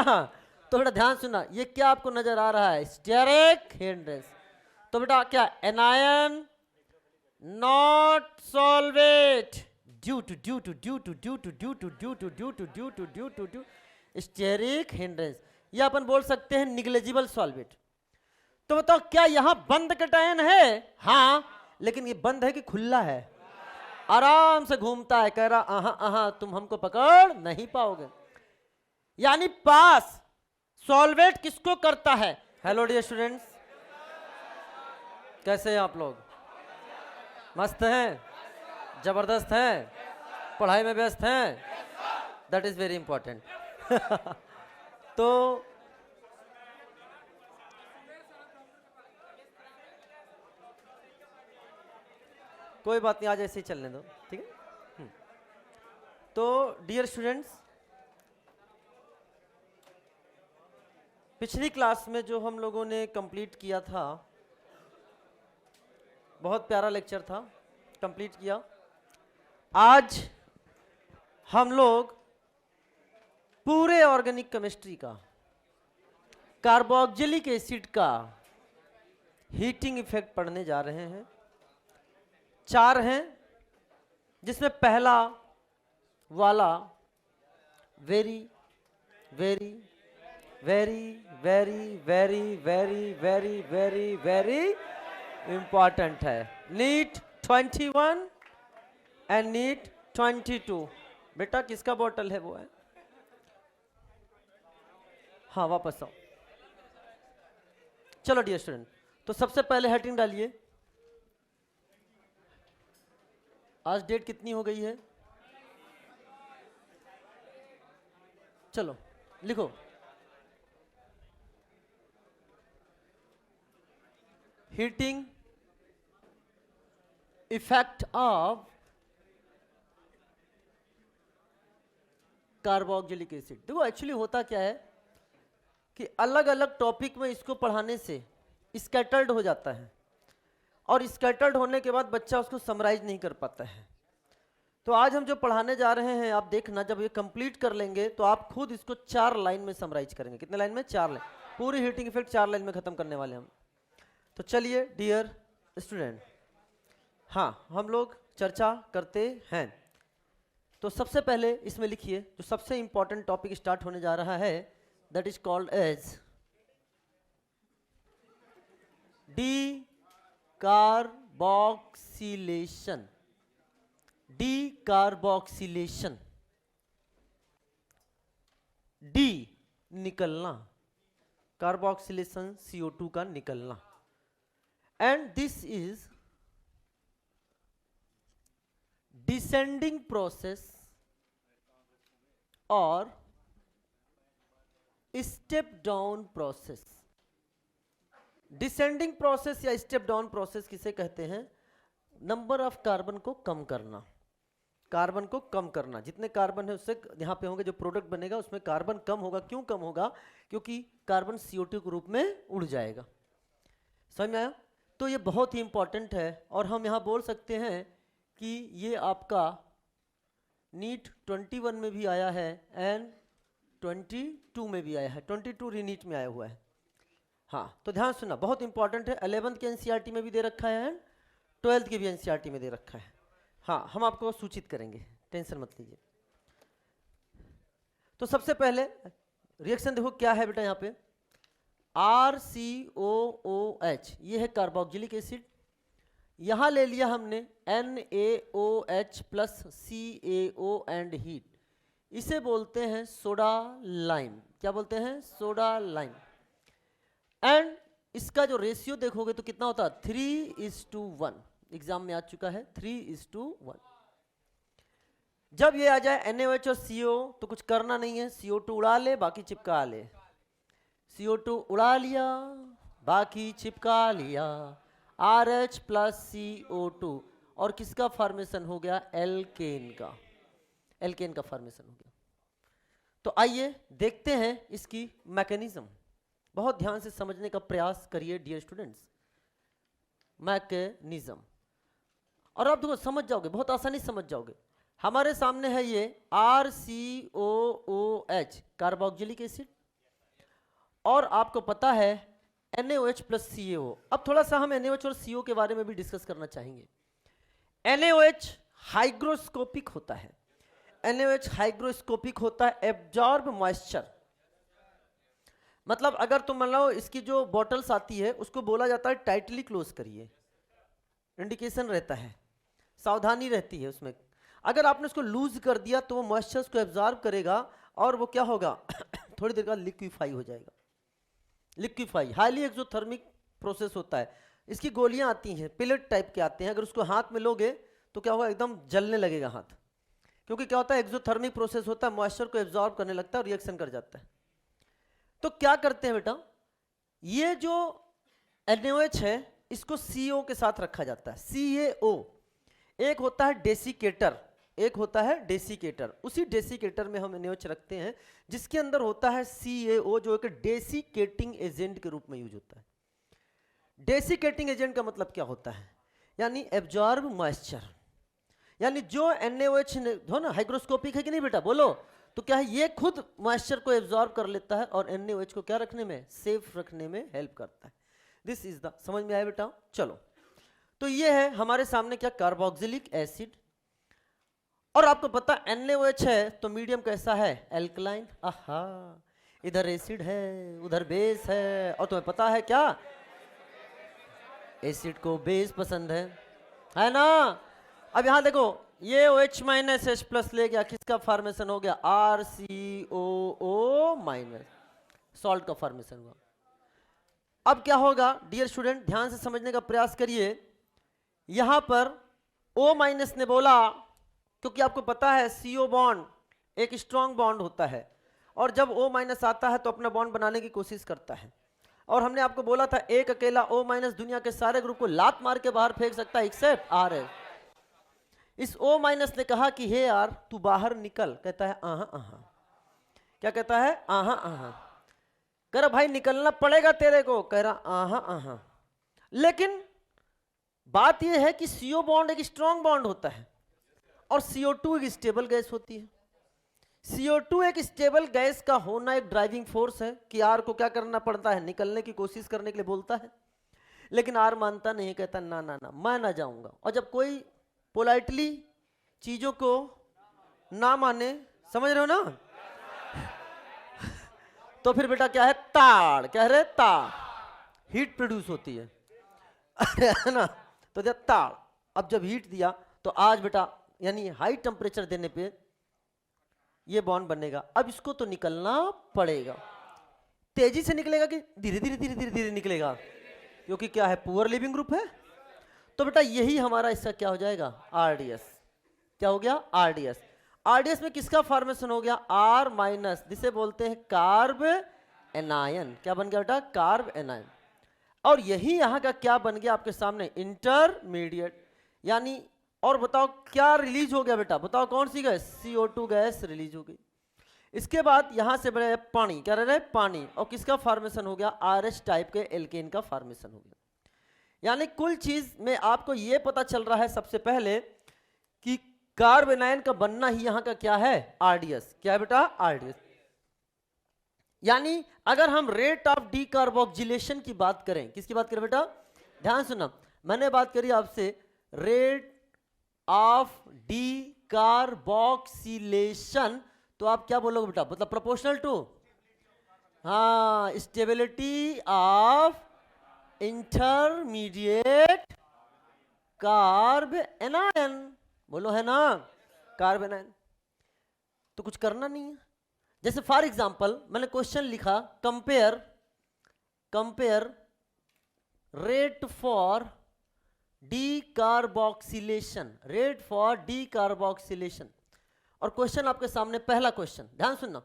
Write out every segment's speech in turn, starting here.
हाँ, तो बेटा ध्यान सुनना, ये क्या आपको नजर आ रहा है? Steric hindrance. तो बेटा क्या? Anion not solvate due to steric hindrance. ये अपन बोल सकते हैं निग्लेजिबल सॉल्वेट। तो बताओ क्या यहां बंद कैटायन है? हाँ, लेकिन ये बंद है कि खुला है? आराम से घूमता है, कह रहा आहा आहा तुम हमको पकड़ नहीं पाओगे। यानी पास सॉल्वेट किसको करता है? हेलो डियर स्टूडेंट्स, कैसे हैं आप लोग? मस्त हैं? जबरदस्त हैं? पढ़ाई में व्यस्त हैं? That is very important. तो कोई बात नहीं, आज ऐसे ही चलने दो, ठीक है। तो डियर स्टूडेंट्स, पिछली क्लास में जो हम लोगों ने कंप्लीट किया था, बहुत प्यारा लेक्चर था, कंप्लीट किया। आज हम लोग पूरे ऑर्गेनिक केमिस्ट्री का, कार्बोक्जिलिक एसिड का हीटिंग इफेक्ट पढ़ने जा रहे हैं। 4 हैं, जिसमें पहला वाला very very very very very very very very very important है, नीट 21 एंड नीट 22। बेटा किसका बॉटल है? वो है, हाँ वापस आओ। चलो डियर स्टूडेंट, तो सबसे पहले हेडिंग डालिए। आज डेट कितनी हो गई है? चलो लिखो, heating effect of carboxylic acid. देखो एक्चुअली होता क्या है कि अलग अलग टॉपिक में इसको पढ़ाने से स्कैटर्ड हो जाता है, और स्कैटर्ड होने के बाद बच्चा उसको समराइज नहीं कर पाता है। तो आज हम जो पढ़ाने जा रहे हैं, आप देखना जब ये कंप्लीट कर लेंगे तो आप खुद इसको 4 लाइन में समराइज करेंगे। कितने लाइन में? 4 लाइन। पूरी हीटिंग इफेक्ट 4 लाइन में खत्म करने वाले हम। तो चलिए डियर स्टूडेंट, हाँ हम लोग चर्चा करते हैं। तो सबसे पहले इसमें लिखिए, जो सबसे इंपॉर्टेंट टॉपिक स्टार्ट होने जा रहा है, that is called as decarboxylation. Decarboxylation, de निकलना, कार्बोक्सिलेशन CO2 का निकलना, and this is descending process और step down process. Descending process या स्टेप डाउन प्रोसेस किसे कहते हैं? नंबर ऑफ कार्बन को कम करना, कार्बन को कम करना। जितने कार्बन है उससे यहाँ पे होंगे, जो प्रोडक्ट बनेगा उसमें कार्बन कम होगा। क्यों कम होगा? क्योंकि कार्बन CO2 के रूप में उड़ जाएगा। समझ में आया? तो ये बहुत ही इंपॉर्टेंट है, और हम यहाँ बोल सकते हैं कि ये आपका नीट 21 में भी आया है एंड 22 में भी आया है। 22 रीनीट में आया हुआ है। हाँ, तो ध्यान सुनना, बहुत इंपॉर्टेंट है। 11th के NCERT में भी दे रखा है एंड 12th के भी NCERT में दे रखा है। हाँ, हम आपको सूचित करेंगे, टेंशन मत लीजिए। तो सबसे पहले रिएक्शन देखो क्या है बेटा, यहाँ पे RCOOH, ये है कार्बोक्जिलिक एसिड। यहाँ ले लिया हमने NaOH plus CaO and heat, इसे बोलते हैं सोडा लाइम। क्या बोलते हैं? Soda lime. एंड इसका जो रेशियो देखोगे तो कितना होता है? 3:1। एग्जाम में आ चुका है 3:1। जब ये आ जाए NaOH और CO तो कुछ करना नहीं है, CO2 उड़ा ले बाकी चिपका ले। CO2 उड़ा लिया बाकी चिपका लिया, RH प्लस CO2, और किसका फॉर्मेशन हो गया? एल्केन का। एल्केन का फॉर्मेशन हो गया। तो आइए देखते हैं इसकी मैकेनिज्म। बहुत ध्यान से समझने का प्रयास करिए डियर स्टूडेंट्स, मैकेनिज्म, और आप देखो समझ जाओगे, बहुत आसानी से समझ जाओगे। हमारे सामने है ये RCOOH कार्बोक्जिलिक एसिड, और आपको पता है NaOH प्लस CaO। अब थोड़ा सा हम NaOH और CO के बारे में भी डिस्कस करना चाहेंगे। NaOH हाइग्रोस्कोपिक होता है, NaOH हाइग्रोस्कोपिक होता है, एब्जॉर्ब मॉइस्चर। मतलब अगर तुम मान लो इसकी जो बॉटल्स आती है उसको बोला जाता है टाइटली क्लोज करिए, इंडिकेशन रहता है, सावधानी रहती है उसमें। अगर आपने उसको लूज कर दिया तो वो मॉइस्चर को एब्जॉर्ब करेगा और वो क्या होगा थोड़ी देर बाद लिक्विफाई हो जाएगा। लिक्विफाई हाईली एक्सोथर्मिक प्रोसेस होता है। इसकी गोलियां आती हैं, पिलेट टाइप के आते हैं, अगर उसको हाथ में लोगे तो क्या होगा, एकदम जलने लगेगा हाथ, क्योंकि क्या होता है एक्सोथर्मिक प्रोसेस होता है, मॉइस्चर को एब्जॉर्ब करने लगता है और रिएक्शन कर जाता है। तो क्या करते हैं बेटा, ये जो NaOH है इसको CO के साथ रखा जाता है, CaO। एक होता है डेसिकेटर, एक होता है डेसिकेटर। उसी डेसिकेटर में हम NaOH रखते हैं जिसके अंदर होता है CaO, जो एक डेसिकेटिंग एजेंट के रूप में यूज होता है। डेसिकेटिंग एजेंट का मतलब क्या होता है, यानी एब्जॉर्ब मॉइस्चर। यानी जो NaOH हो ना, हाइग्रोस्कोपिक है कि नहीं बेटा, बोलो, तो क्या है, ये खुद मॉइस्चर को एब्जॉर्ब कर लेता है और NaOH को क्या रखने में, सेफ रखने में हेल्प करता है। दिस इज द, समझ में आया बेटा। चलो, तो ये है हमारे सामने क्या, कार्बोक्सिलिक एसिड। और आपको पता NaOH है तो मीडियम कैसा है, एल्कलाइन। आहा, इधर एसिड है उधर बेस है, और तुम्हें पता है क्या, एसिड को बेस पसंद है ना। अब यहां देखो, ये OH माइनस H प्लस ले गया, किसका फॉर्मेशन हो गया, RCOO माइनस, सॉल्ट का फॉर्मेशन हुआ। अब क्या होगा डियर स्टूडेंट, ध्यान से समझने का प्रयास करिए। यहां पर O माइनस ने बोला, क्योंकि आपको पता है CO बॉन्ड एक स्ट्रॉन्ग बॉन्ड होता है, और जब O माइनस आता है तो अपना बॉन्ड बनाने की कोशिश करता है। और हमने आपको बोला था एक अकेला O माइनस दुनिया के सारे ग्रुप को लात मार के बाहर फेंक सकता है एक्सेप्ट RS। इस O माइनस ने कहा कि हे यार तू बाहर निकल, कहता है आहा आहा। क्या कहता है, आहा आहा। कह रहा भाई निकलना पड़ेगा तेरे को, कह रहा आहा आहा। लेकिन बात यह है कि CO बॉन्ड एक स्ट्रॉन्ग बॉन्ड होता है और CO2 एक स्टेबल गैस होती है। CO2 एक स्टेबल गैस का होना एक ड्राइविंग फोर्स है कि R को क्या करना पड़ता है, निकलने की कोशिश करने के लिए बोलता है। लेकिन R मानता नहीं, कहता ना ना ना मैं ना जाऊंगा। और जब कोई पोलाइटली चीजों को ना माने, समझ रहे हो ना, तो फिर बेटा क्या है, ताड़, क्या है, ताड़, हीट प्रोड्यूस होती है है ना। तो जब ताड़, अब जब हीट दिया तो आज बेटा यानी हाई टेम्परेचर देने पे ये बॉन्ड बनेगा। अब इसको तो निकलना पड़ेगा। तेजी से निकलेगा कि धीरे धीरे धीरे धीरे धीरे निकलेगा, क्योंकि क्या है, पुअर लिविंग ग्रुप है। तो बेटा यही हमारा इसका क्या हो जाएगा, RDS। क्या हो गया, RDS। RDS में किसका फॉर्मेशन हो गया, R माइनस, जिसे बोलते हैं कार्ब एनायन। क्या बन गया बेटा, कार्ब एनायन। और यही यहां का क्या बन गया आपके सामने, इंटरमीडिएट। यानी और बताओ क्या रिलीज हो गया बेटा, बताओ कौन सी गैस, CO2 गैस रिलीज हो गई। इसके बाद यहां से बने पानी, क्या रह रहा है, पानी। और किसका फॉर्मेशन हो गया, RH टाइप के एल्केन का फॉर्मेशन हो गया। यानी कुल चीज में आपको यह पता चल रहा है सबसे पहले कि कार्ब एनायन का बनना ही यहां का क्या है, RDS। क्या है बेटा, RDS। यानी अगर हम रेट ऑफ डीकार्बोक्सिलेशन की बात करें, किसकी बात करें बेटा, ध्यान सुना, मैंने बात करी आपसे रेट ऑफ डीकार्बोक्सिलेशन, तो आप क्या बोलोगे बेटा, मतलब प्रोपोर्शनल टू, हाँ, stability of intermediate carb anion, बोलो है ना, कार्ब एनायन। तो कुछ करना नहीं है। जैसे फॉर एग्जांपल मैंने क्वेश्चन लिखा, compare rate for decarboxylation, rate for decarboxylation. और क्वेश्चन आपके सामने, पहला क्वेश्चन ध्यान सुनना,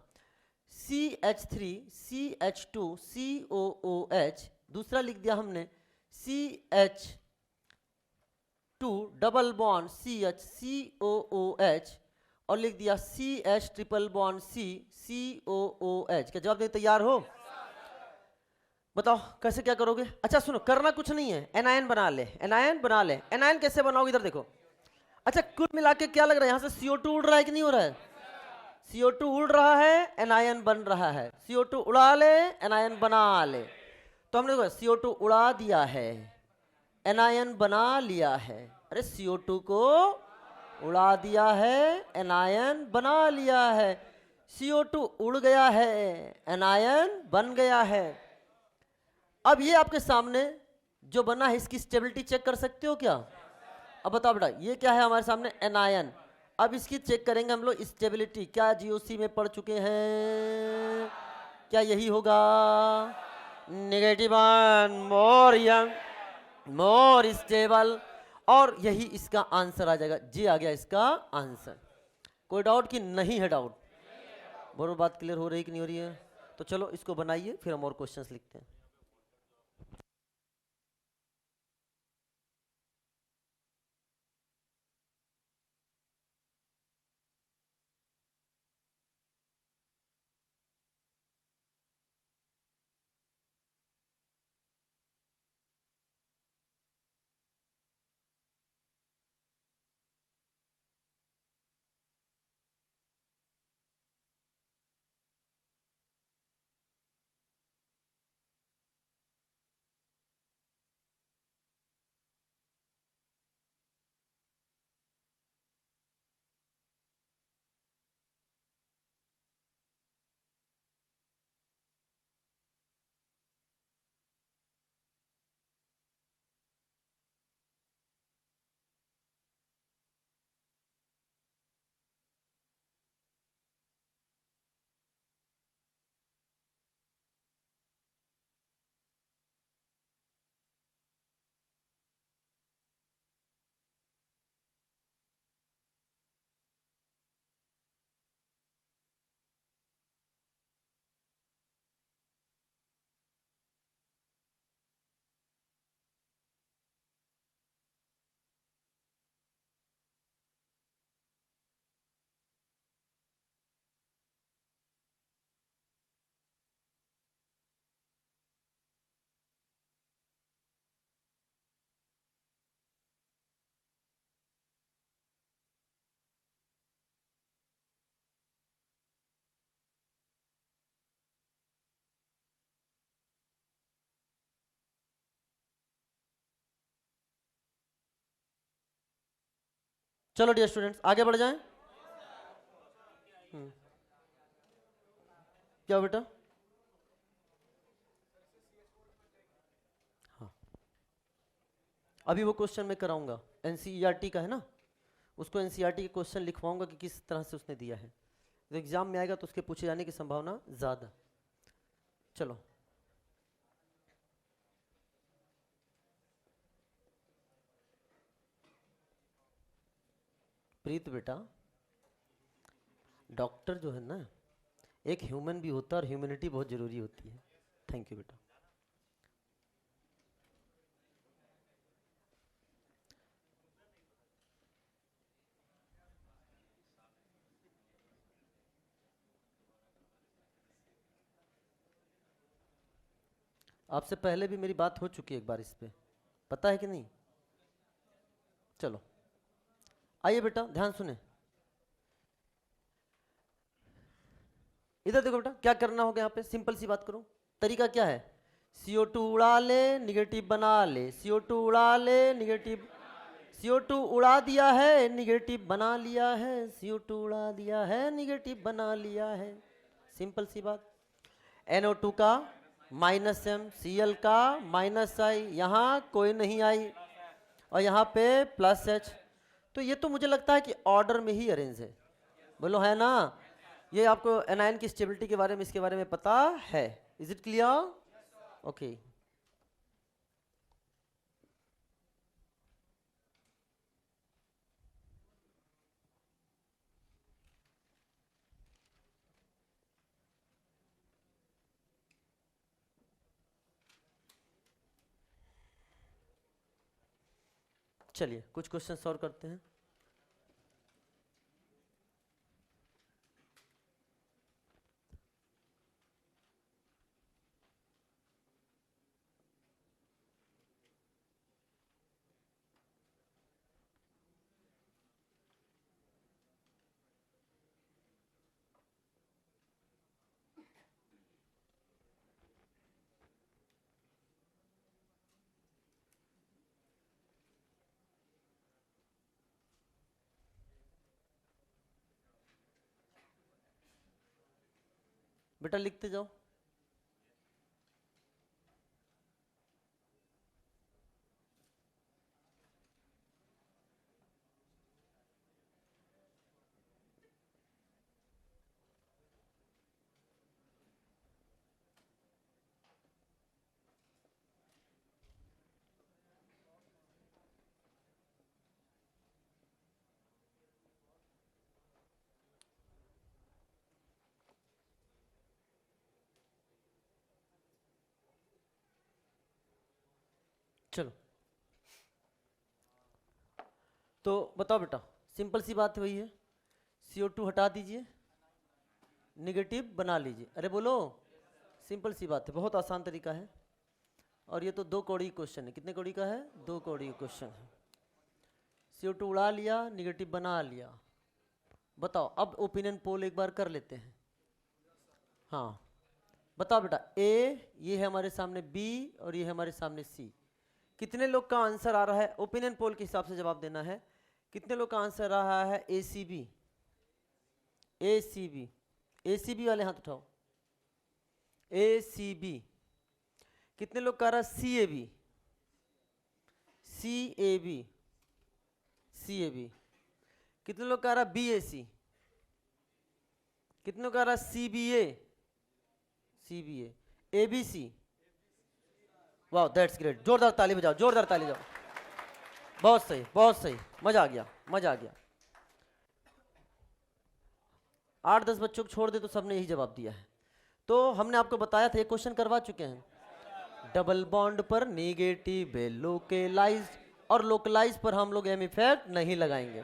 CH3 CH2 COOH, दूसरा लिख दिया हमने CH2 double bond CH COOH, और लिख दिया CH triple bond C COOH। क्या जवाब देने तैयार हो, बताओ कैसे क्या करोगे। अच्छा सुनो, करना कुछ नहीं है, एनायन बना ले, एनायन बना ले। एनायन कैसे बनाओगे, इधर देखो। अच्छा कुल मिला के क्या लग रहा है, यहां से CO2 उड़ रहा है कि नहीं हो रहा है, CO2 उड़ रहा है, एनायन बन रहा है। CO2 उड़ा ले, एनायन बना ले। तो हमने देखो CO2 उड़ा दिया है, एनायन बना लिया है। अरे CO2 को उड़ा दिया है, एनायन बना लिया है। CO2 उड़ गया है, एनायन बन गया है। अब ये आपके सामने जो बना है, इसकी स्टेबिलिटी चेक कर सकते हो क्या? अब बताओ बेटा, ये क्या है हमारे सामने? एनायन। अब इसकी चेक करेंगे हम लोग स्टेबिलिटी। क्या GOC में पढ़ चुके हैं? क्या यही होगा? नेगेटिव वन, मोर यंग, मोर स्टेबल। और यही इसका आंसर आ जाएगा। जी आ गया इसका आंसर। कोई डाउट कि नहीं है? डाउट? बरोबर बात क्लियर हो रही कि नहीं हो रही है? तो चलो इसको बनाइए, फिर हम और क्वेश्चंस लिखते हैं। चलो डियर स्टूडेंट्स, आगे बढ़ जाएं। क्या बेटा? हाँ, अभी वो क्वेश्चन मैं कराऊंगा, NCERT का है ना, उसको NCERT के क्वेश्चन लिखवाऊंगा कि किस तरह से उसने दिया है। तो एग्जाम में आएगा तो उसके पूछे जाने की संभावना ज्यादा। चलो प्रीत बेटा, डॉक्टर जो है ना, एक ह्यूमन भी होता है और ह्यूमैनिटी बहुत जरूरी होती है। थैंक यू बेटा। आपसे पहले भी मेरी बात हो चुकी है एक बार इस पे, पता है कि नहीं? चलो आइए बेटा, ध्यान सुने। इधर देखो बेटा, क्या करना होगा यहाँ पे? सिंपल सी बात करो। तरीका क्या है? CO2 उड़ा ले, निगेटिव बना ले। CO2 उड़ा ले, निगेटिव। CO2 उड़ा दिया है, निगेटिव बना लिया है। CO2 उड़ा दिया है, निगेटिव बना लिया है। सिंपल सी बात। NO2 का -M, Cl का -I, यहाँ कोई नहीं आई, और यहाँ पे +H। तो ये तो मुझे लगता है कि ऑर्डर में ही अरेंज है। बोलो है ना? ये आपको एनायन की स्टेबिलिटी के बारे में, इसके बारे में पता है। Is it clear? ओके। चलिए कुछ क्वेश्चन सॉल्व करते हैं। बेटा लिखते जाओ। चलो तो बताओ बेटा, सिंपल सी बात वही है, CO2 हटा दीजिए, निगेटिव बना लीजिए। अरे बोलो, सिंपल सी बात है, बहुत आसान तरीका है। और ये तो 2 कौड़ी क्वेश्चन है। कितने कौड़ी का है? 2 कौड़ी क्वेश्चन है। CO2 उड़ा लिया, निगेटिव बना लिया। बताओ, अब ओपिनियन पोल एक बार कर लेते हैं। हाँ बताओ बेटा, ए ये है हमारे सामने, बी और ये है हमारे सामने सी। कितने लोग का आंसर आ रहा है? ओपिनियन पोल के हिसाब से जवाब देना है। कितने लोग का आंसर आ रहा है? ACB। ACB, ACB वाले हाथ उठाओ। ACB। कितने लोग का आ रहा है? CAB। CAB, CAB। कितने लोग का आ रहा है? BAC। कितने लोग का आ रहा है? CBA, CBA। ABC। वाह, दैट्स ग्रेट, जोरदार ताली बजाओ, जोरदार ताली बजाओ। बहुत सही, बहुत सही, मजा आ गया, मजा आ गया। 8-10 बच्चों को छोड़ दे तो सबने यही जवाब दिया है। तो हमने आपको बताया था, ये क्वेश्चन करवा चुके हैं। डबल बॉन्ड पर नेगेटिव लोकलाइज्ड, और लोकलाइज पर हम लोग एम इफेक्ट नहीं लगाएंगे।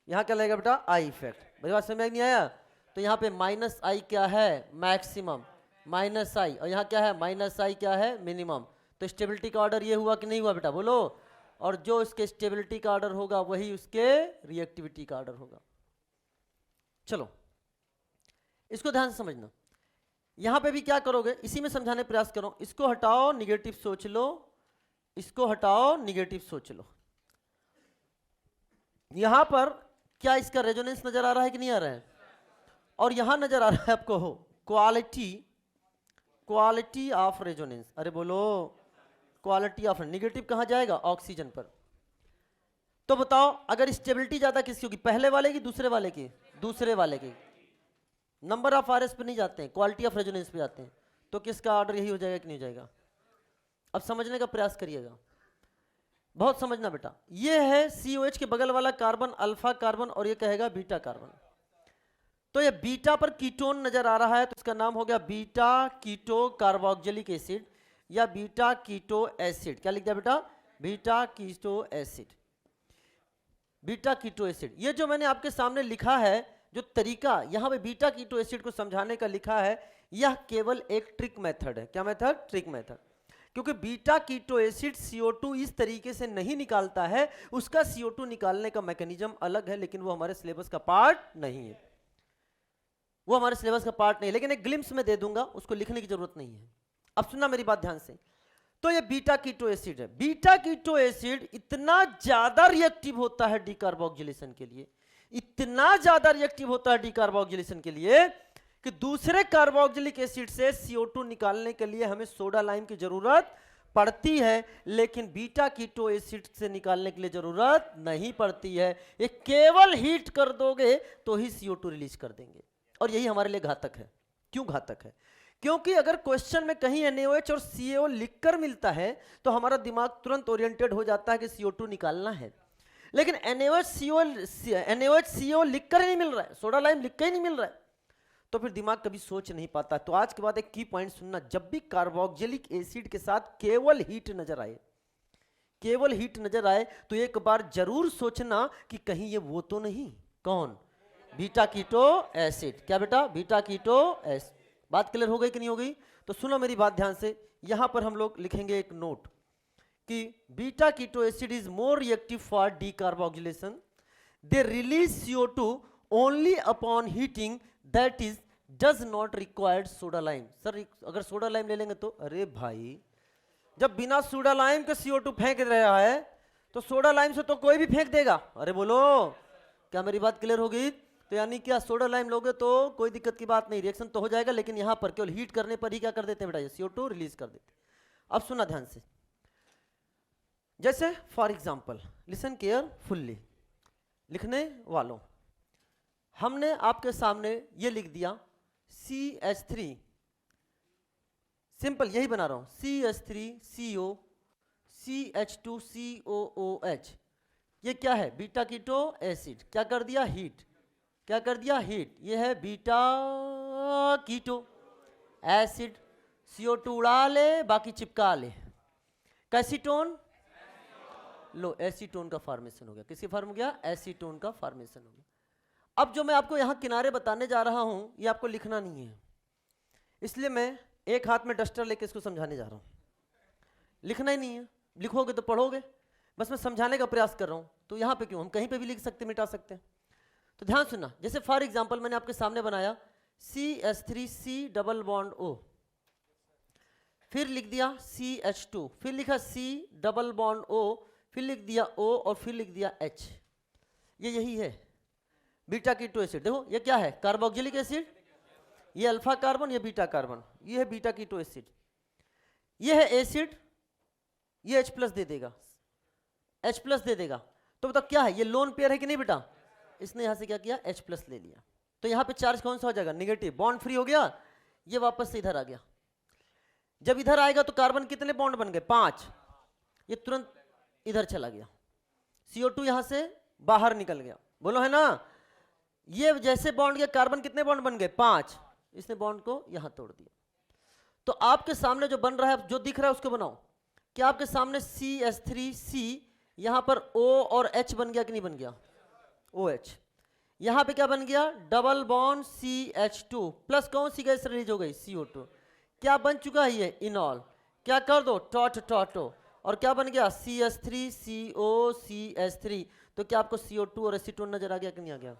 यहां क्या लगेगा बेटा? I effect. भाई बात समझ में नहीं आया? तो यहाँ पे -I क्या है? मैक्सिमम, -I, और यहाँ क्या है? -I क्या है? मिनिमम। तो स्टेबिलिटी का ऑर्डर ये हुआ कि नहीं हुआ बेटा? बोलो। और जो इसके स्टेबिलिटी का ऑर्डर होगा वही उसके रिएक्टिविटी का ऑर्डर होगा। चलो इसको ध्यान से समझना। यहां पे भी क्या करोगे, इसी में समझाने प्रयास करो। इसको हटाओ, निगेटिव सोच लो, इसको हटाओ, निगेटिव सोच लो। यहां पर क्या इसका रेजोनेंस नजर आ रहा है कि नहीं आ रहा है? और यहां नजर आ रहा है आपको क्वालिटी ऑफ रेजोनेंस। अरे बोलो, क्वालिटी ऑफ। निगेटिव कहां जाएगा? ऑक्सीजन पर। तो बताओ, अगर स्टेबिलिटी ज्यादा किसकी होगी? पहले वाले की, दूसरे वाले की? दूसरे वाले की। नंबर ऑफ RS पे नहीं जाते हैं, क्वालिटी ऑफ रेजोनेंस पे जाते हैं। तो किसका ऑर्डर यही हो जाएगा कि नहीं हो जाएगा? अब समझने का प्रयास करिएगा, बहुत समझना बेटा। ये है COH के बगल वाला कार्बन, अल्फा कार्बन, और ये कहेगा बीटा कार्बन। तो ये बीटा पर कीटोन नजर आ रहा है, तो इसका नाम हो गया बीटा कीटो कार्बोक्सिलिक एसिड या बीटा कीटो एसिड। क्या लिख दिया बेटा? Beta keto acid, beta keto acid. ये जो मैंने आपके सामने लिखा है, जो तरीका यहां पे बीटा कीटो एसिड को समझाने का लिखा है, यह केवल एक ट्रिक मेथड है। क्या मेथड? Trick method. क्योंकि बीटा कीटो एसिड CO2 इस तरीके से नहीं निकालता है, उसका CO2 निकालने का मैकेनिज्म अलग है, लेकिन वो हमारे सिलेबस का पार्ट नहीं है। वो हमारे सिलेबस का पार्ट नहीं है, लेकिन एक ग्लिम्स में दे दूंगा, उसको लिखने की जरूरत नहीं है। अब सुनना मेरी बात ध्यान से। तो ये बीटा कीटो एसिड है। बीटा कीटो एसिड इतना ज्यादा रिएक्टिव होता है डीकार्बोक्सिलेशन के लिए, इतना ज्यादा रिएक्टिव होता है डीकार्बोक्सिलेशन के लिए, कि दूसरे कार्बोक्सिलिक एसिड से CO2 निकालने के लिए हमें सोडा लाइम की जरूरत पड़ती है, लेकिन बीटा कीटो एसिड से निकालने के लिए जरूरत नहीं पड़ती है। ये केवल हीट कर दोगे तो ही CO2 रिलीज कर देंगे, और यही हमारे लिए घातक है। क्यों घातक है? क्योंकि अगर क्वेश्चन में कहीं NaOH और CaO लिखकर मिलता है तो हमारा दिमाग तुरंत ओरिएंटेड हो जाता है कि CO2 निकालना है, लेकिन NaOH CO लिखकर ही नहीं मिल रहा है, सोडा लाइम लिख के ही नहीं मिल रहा है, तो फिर दिमाग कभी सोच नहीं पाता। तो आज के बाद एक की पॉइंट सुनना, जब भी कार्बोक्सिलिक एसिड के साथ केवल हीट नजर आए, केवल हीट नजर आए, तो एक बार जरूर सोचना कि कहीं ये वो तो नहीं। कौन? Beta keto acid. क्या बेटा? Beta keto acid. बात क्लियर हो गई कि नहीं हो गई? तो सुनो मेरी बात ध्यान से। यहां पर हम लोग लिखेंगे एक नोट कि beta keto acid is more reactive for decarboxylation, they release CO2 only upon heating, that is does not required soda lime. Sir अगर सोडा लाइम ले लेंगे तो? अरे भाई, जब बिना सोडा लाइम के CO2 फेंक रहा है तो सोडा लाइम से तो कोई भी फेंक देगा। अरे बोलो, क्या मेरी बात क्लियर होगी? तो यानी क्या सोडा लाइम लोगे तो कोई दिक्कत की बात नहीं, रिएक्शन तो हो जाएगा, लेकिन यहाँ पर केवल हीट करने पर ही क्या कर देते हैं बेटा, ये CO2 रिलीज कर देते हैं। अब सुना ध्यान से, जैसे फॉर एग्जाम्पल, लिसन केयरफुल्ली, लिखने वालों, हमने आपके सामने ये लिख दिया CH3, सिंपल यही बना रहा हूं, CH3CO CH2COOH, ये क्या है, बीटा कीटो एसिड, क्या कर दिया, हीट, क्या कर दिया, हीट, ये है बीटा कीटो एसिड, CO2 उड़ा ले, बाकी चिपका ले, कैसीटोन, लो एसीटोन का फॉर्मेशन हो गया, किसके फॉर्म हो गया, एसीटोन का फॉर्मेशन हो गया। अब जो मैं आपको यहां किनारे बताने जा रहा हूं, ये आपको लिखना नहीं है, इसलिए मैं एक हाथ में डस्टर लेके इसको समझाने जा रहा हूं, लिखना ही नहीं है, लिखोगे तो पढ़ोगे, बस मैं समझाने का प्रयास कर रहा हूं, तो यहां पे क्यों, हम कहीं पे भी लिख सकते, मिटा सकते हैं। तो ध्यान सुनना, जैसे फॉर एग्जांपल मैंने आपके सामने बनाया CH3C डबल बॉन्ड O, फिर लिख दिया CH2, फिर लिखा C डबल बॉन्ड O, फिर लिख दिया O और फिर लिख दिया H, ये यही है बीटा कीटो एसिड। देखो ये क्या है, कार्बोक्सिलिक एसिड, ये अल्फा कार्बन, ये बीटा कार्बन, ये है बीटा कीटो एसिड, ये है एसिड, ये H+ दे देगा, H+ दे देगा, तो बताओ क्या है, ये लोन पेयर है कि नहीं बेटा, इसने यहां से क्या किया, H+ ले लिया, तो यहां पे चार्ज कौन सा हो जाएगा, नेगेटिव, बॉन्ड फ्री हो गया, ये वापस से इधर आ गया। जब इधर आएगा तो कार्बन कितने बॉन्ड बन गए, 5, ये तुरंत इधर चला गया, CO2 यहां से बाहर निकल गया, बोलो है ना, ये जैसे बॉन्ड गया, कार्बन कितने बॉन्ड बन गए, 5, इसने बॉन्ड को यहां तोड़ दिया। तो आपके सामने जो बन रहा है, जो दिख रहा है उसको बनाओ, क्या आपके सामने CH3C, यहां पर O और H बन गया कि नहीं बन गया, OH, यहां पे क्या बन गया, डबल बॉन्ड CH2 प्लस कौन सी गैस रिलीज हो गई, CO2, क्या बन चुका है ये, इनॉल, क्या कर दो, टॉटो, और क्या बन गया, CH3CO CH3, तो क्या आपको CO2 और एसीटोन नजर आ गया कि नहीं आ गया।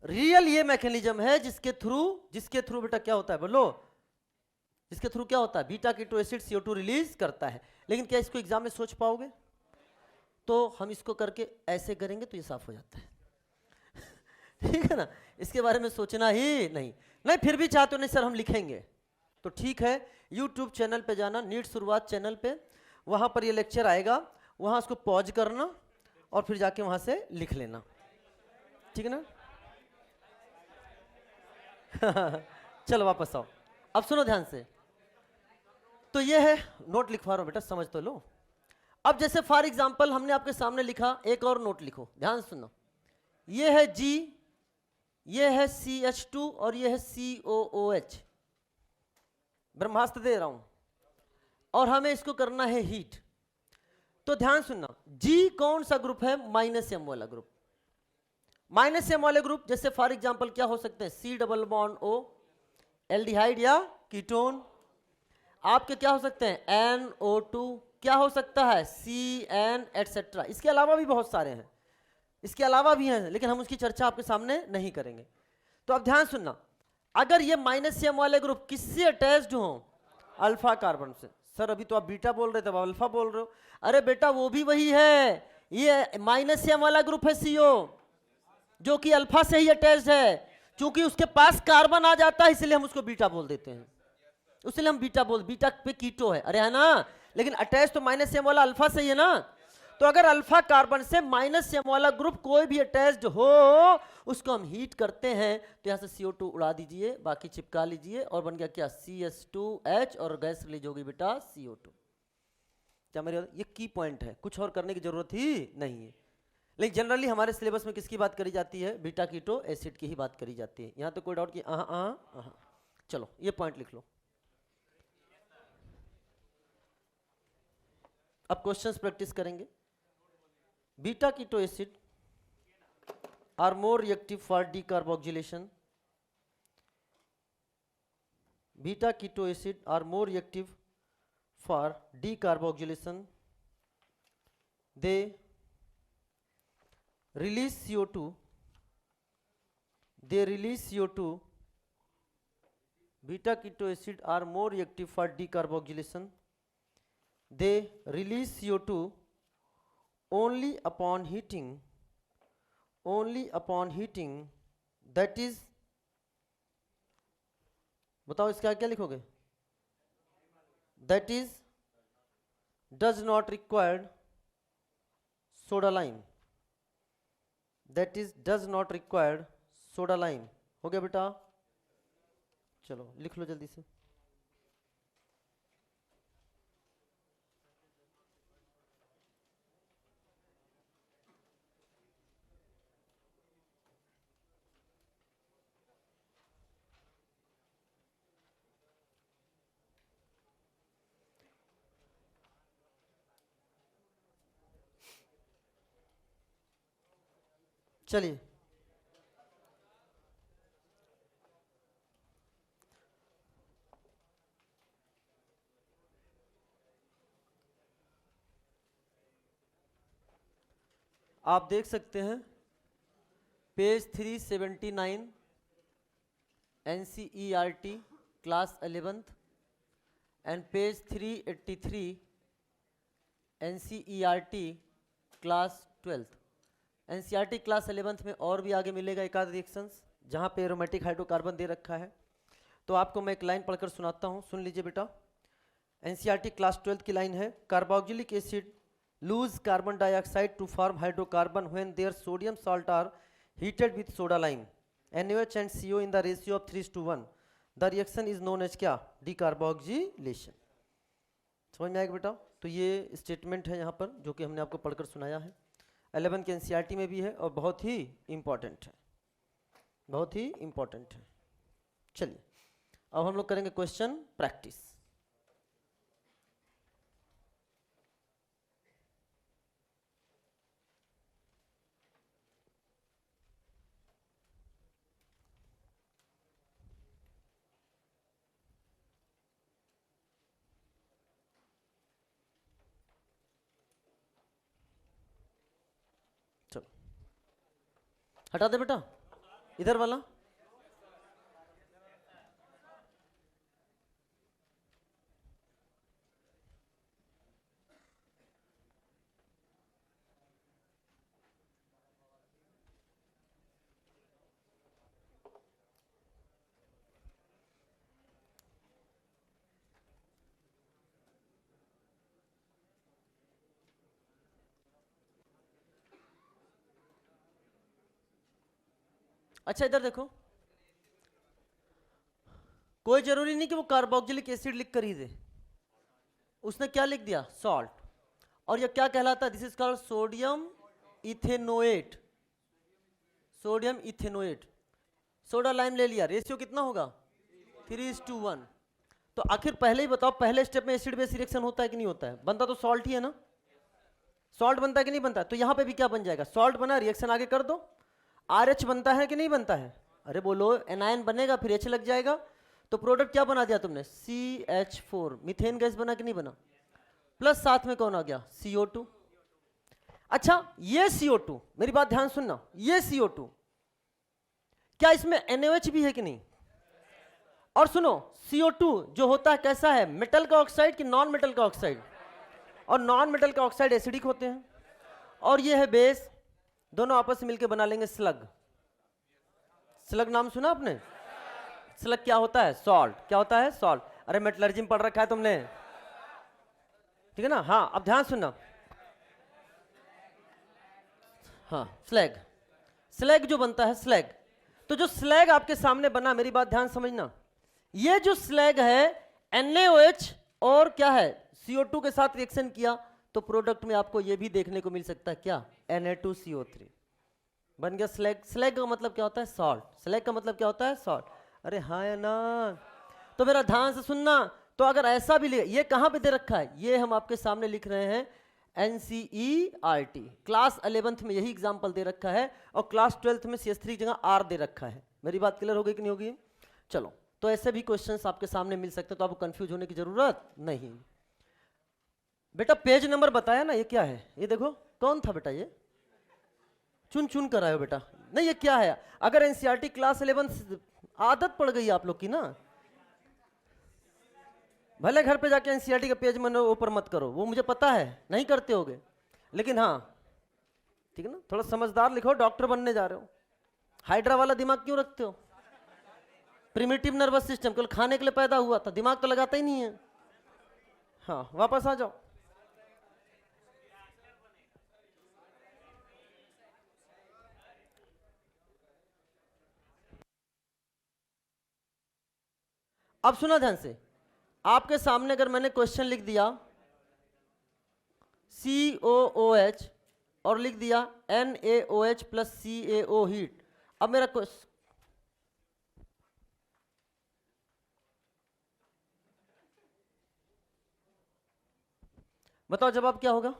रियल ये मैकेनिज्म है जिसके थ्रू बेटा क्या होता है, बोलो, जिसके थ्रू क्या होता है, beta keto acid CO2 release करता है। लेकिन क्या इसको एग्जाम में सोच पाओगे, तो हम इसको करके ऐसे करेंगे तो ये साफ हो जाता है ठीक है ना, इसके बारे में सोचना ही नहीं, फिर भी चाहते हो नहीं सर हम लिखेंगे, तो ठीक है, YouTube चैनल पे जाना, नीट शुरुआत चैनल पे, वहां पर ये लेक्चर आएगा, वहां उसको पॉज करना और फिर जाके वहां से लिख लेना, ठीक है ना चलो वापस आओ, अब सुनो ध्यान से, तो ये है, नोट लिखवा रहा हूं बेटा, समझ तो लो। अब जैसे फॉर एग्जांपल हमने आपके सामने लिखा, एक और नोट लिखो, ध्यान सुनो, ये है G, ये है CH2 और ये है COOH, ब्रह्मास्त्र दे रहा हूं, और हमें इसको करना है हीट। तो ध्यान सुनना, G कौन सा ग्रुप है, -M वाला ग्रुप, -M वाले ग्रुप, जैसे फॉर एग्जांपल क्या हो सकते हैं, C double bond O, aldehyde या कीटोन, आपके क्या हो सकते हैं, NO2, क्या हो सकता है, CN एटसेट्रा, इसके अलावा भी बहुत सारे हैं, इसके अलावा भी हैं, लेकिन हम उसकी चर्चा आपके सामने नहीं करेंगे। तो अब ध्यान सुनना, अगर ये -M वाले ग्रुप किससे अटैच्ड हो, अल्फा कार्बन से, सर अभी तो आप बीटा बोल रहे थे, अब अल्फा बोल रहे हो, अरे बेटा वो भी वही है, ये -M वाला ग्रुप है CO, जो कि अल्फा से ही अटैच्ड है, क्योंकि उसके पास कार्बन आ जाता है, इसलिए हम उसको बीटा बोल देते हैं, इसलिए हम बीटा पे कीटो है, अरे है ना, लेकिन अटैच तो -M वाला अल्फा से ही है ना, तो अगर अल्फा कार्बन से -M वाला ग्रुप कोई भी अटैच्ड हो, उसको हम हीट करते हैं, तो यहां से CO2 उड़ा दीजिए, बाकी चिपका लीजिए, और बन गया क्या, CH2H, और गैस रिलीज होगी बेटा CO2। क्या मेरे, ये की पॉइंट है, कुछ और करने की जरूरत ही नहीं है। लेकिन जनरली हमारे सिलेबस में किसकी बात करी जाती है, बीटा कीटो एसिड की ही बात करी जाती है, यहां तो कोई डाउट की, चलो ये पॉइंट लिख लो। अब क्वेश्चंस प्रैक्टिस करेंगे। Beta keto acid are more reactive for decarboxylation, beta keto acid are more reactive for decarboxylation, they release CO2, beta keto acid are more reactive for decarboxylation, they release CO2 only upon heating only upon heating, that is, बताओ इसका क्या लिखोगे, that is does not required soda lime, that is does not required soda lime. हो गया बेटा, चलो लिख लो जल्दी से। चलिए आप देख सकते हैं page 379 NCERT class 11th and page 383 NCERT class 12th। NCERT class 11th में और भी आगे मिलेगा एक आध रिएक्शंस जहाँ पे एरोमेटिक हाइड्रोकार्बन दे रखा है। तो आपको मैं एक लाइन पढ़कर सुनाता हूँ, सुन लीजिए बेटा। NCERT क्लास 12th की लाइन है, carboxylic acid lose carbon dioxide to form hydrocarbon when their sodium salt are heated with soda lime, NaOH and CO in the ratio of 3:1। The reaction is known as क्या, decarboxylation। समझ में आएगा बेटा? तो ये statement है यहाँ पर जो कि हमने आपको पढ़कर सुनाया है, 11 के NCERT में भी है और बहुत ही इंपॉर्टेंट है, बहुत ही इंपॉर्टेंट है। चलिए अब हम लोग करेंगे क्वेश्चन प्रैक्टिस। हटा दे बेटा इधर वाला। अच्छा इधर देखो, कोई जरूरी नहीं कि वो कार्बोक्सिलिक एसिड लिख कर ही दे, उसने क्या लिख दिया, सॉल्ट। और ये क्या कहलाता है, this is called sodium ethanoate, sodium ethanoate. Soda lime ले लिया, रेशियो कितना होगा 3:1। तो आखिर पहले ही बताओ, पहले स्टेप में एसिड बेस रिएक्शन होता है कि नहीं होता है, बनता तो सॉल्ट ही है ना, सॉल्ट बनता है कि नहीं बनता है। तो यहां पे भी क्या बन जाएगा, सॉल्ट बना, रिएक्शन आगे कर दो, RH बनता है कि नहीं बनता है, अरे बोलो एनायन बनेगा फिर H लग जाएगा, तो प्रोडक्ट क्या बना दिया तुमने, CH4, मीथेन गैस बना कि नहीं बना, प्लस साथ में कौन आ गया, CO2। अच्छा ये CO2, मेरी बात ध्यान सुनना, ये CO2 क्या इसमें NaOH भी है कि नहीं, और सुनो CO2 जो होता है कैसा है, मेटल का ऑक्साइड कि नॉन मेटल का ऑक्साइड, और नॉन मेटल का ऑक्साइड एसिडिक होते हैं, और ये है बेस, दोनों आपस में मिलकर बना लेंगे स्लग। स्लग नाम सुना आपने, स्लग क्या होता है, सॉल्ट। क्या होता है, सॉल्ट। अरे मेटलर्जी में पढ़ रखा है तुमने, ठीक है ना। हाँ अब ध्यान सुनना, हाँ स्लैग, स्लैग जो बनता है स्लैग, तो जो स्लैग आपके सामने बना, मेरी बात ध्यान समझना, ये जो स्लैग है NaOH और क्या है CO2 के साथ रिएक्शन किया, तो प्रोडक्ट में आपको ये भी देखने को मिल सकता है क्या, Na2CO3 बन गया स्लैग। स्लैग का मतलब क्या होता है, सॉल्ट। स्लैग का मतलब क्या होता है, सॉल्ट। अरे हाँ या ना, तो मेरा ध्यान से सुनना। तो अगर ऐसा भी ये कहां पे दे रखा है, ये हम आपके सामने लिख रहे हैं NCERT क्लास 11th में यही एग्जाम्पल दे रखा है, और क्लास 12th में CH3 की जगह R दे रखा है। मेरी बात क्लियर हो गई कि नहीं होगी। चलो तो ऐसे भी क्वेश्चंस आपके सामने मिल सकते हैं, तो आपको कंफ्यूज होने की जरूरत नहीं। बेटा पेज नंबर बताया ना, ये क्या है, ये देखो कौन था बेटा, ये चुन चुन कर आयो बेटा, नहीं ये क्या है। अगर NCERT क्लास 11 आदत पड़ गई आप लोग की ना, भले घर पे जाके NCERT का पेज मन ऊपर मत करो, वो मुझे पता है नहीं करते होगे, लेकिन हाँ ठीक है ना, थोड़ा समझदार लिखो, डॉक्टर बनने जा रहे हो। हाइड्रा वाला दिमाग क्यों रखते हो? प्रिमिटिव नर्वस सिस्टम केवल खाने के लिए पैदा हुआ था, दिमाग तो लगाता ही नहीं है। हाँ वापस आ जाओ। अब सुना ध्यान से, आपके सामने अगर मैंने क्वेश्चन लिख दिया COOH और लिख दिया NaOH प्लस CaO हीट, अब मेरा क्वेश्चन, बताओ जवाब क्या होगा?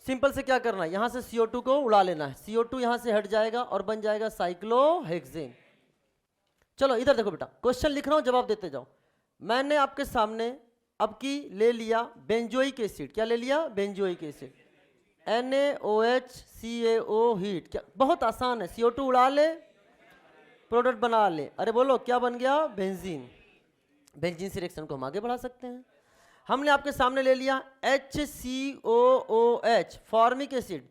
सिंपल से क्या करना है, यहां से CO2 को उड़ा लेना है, CO2 यहां से हट जाएगा और बन जाएगा साइक्लोहेक्सेन। चलो इधर देखो बेटा, क्वेश्चन लिख रहा हूं, जवाब देते जाओ। मैंने आपके सामने अब की ले लिया बेंजोइक एसिड, क्या ले लिया? Benzoic acid, NaOH CaO heat, क्या बहुत आसान है, CO2 उड़ा ले, प्रोडक्ट बना ले, अरे बोलो क्या बन गया? बेंजीन। बेंजीन से रिएक्शन को हम आगे बढ़ा सकते हैं। हमने आपके सामने ले लिया HCOOH formic acid,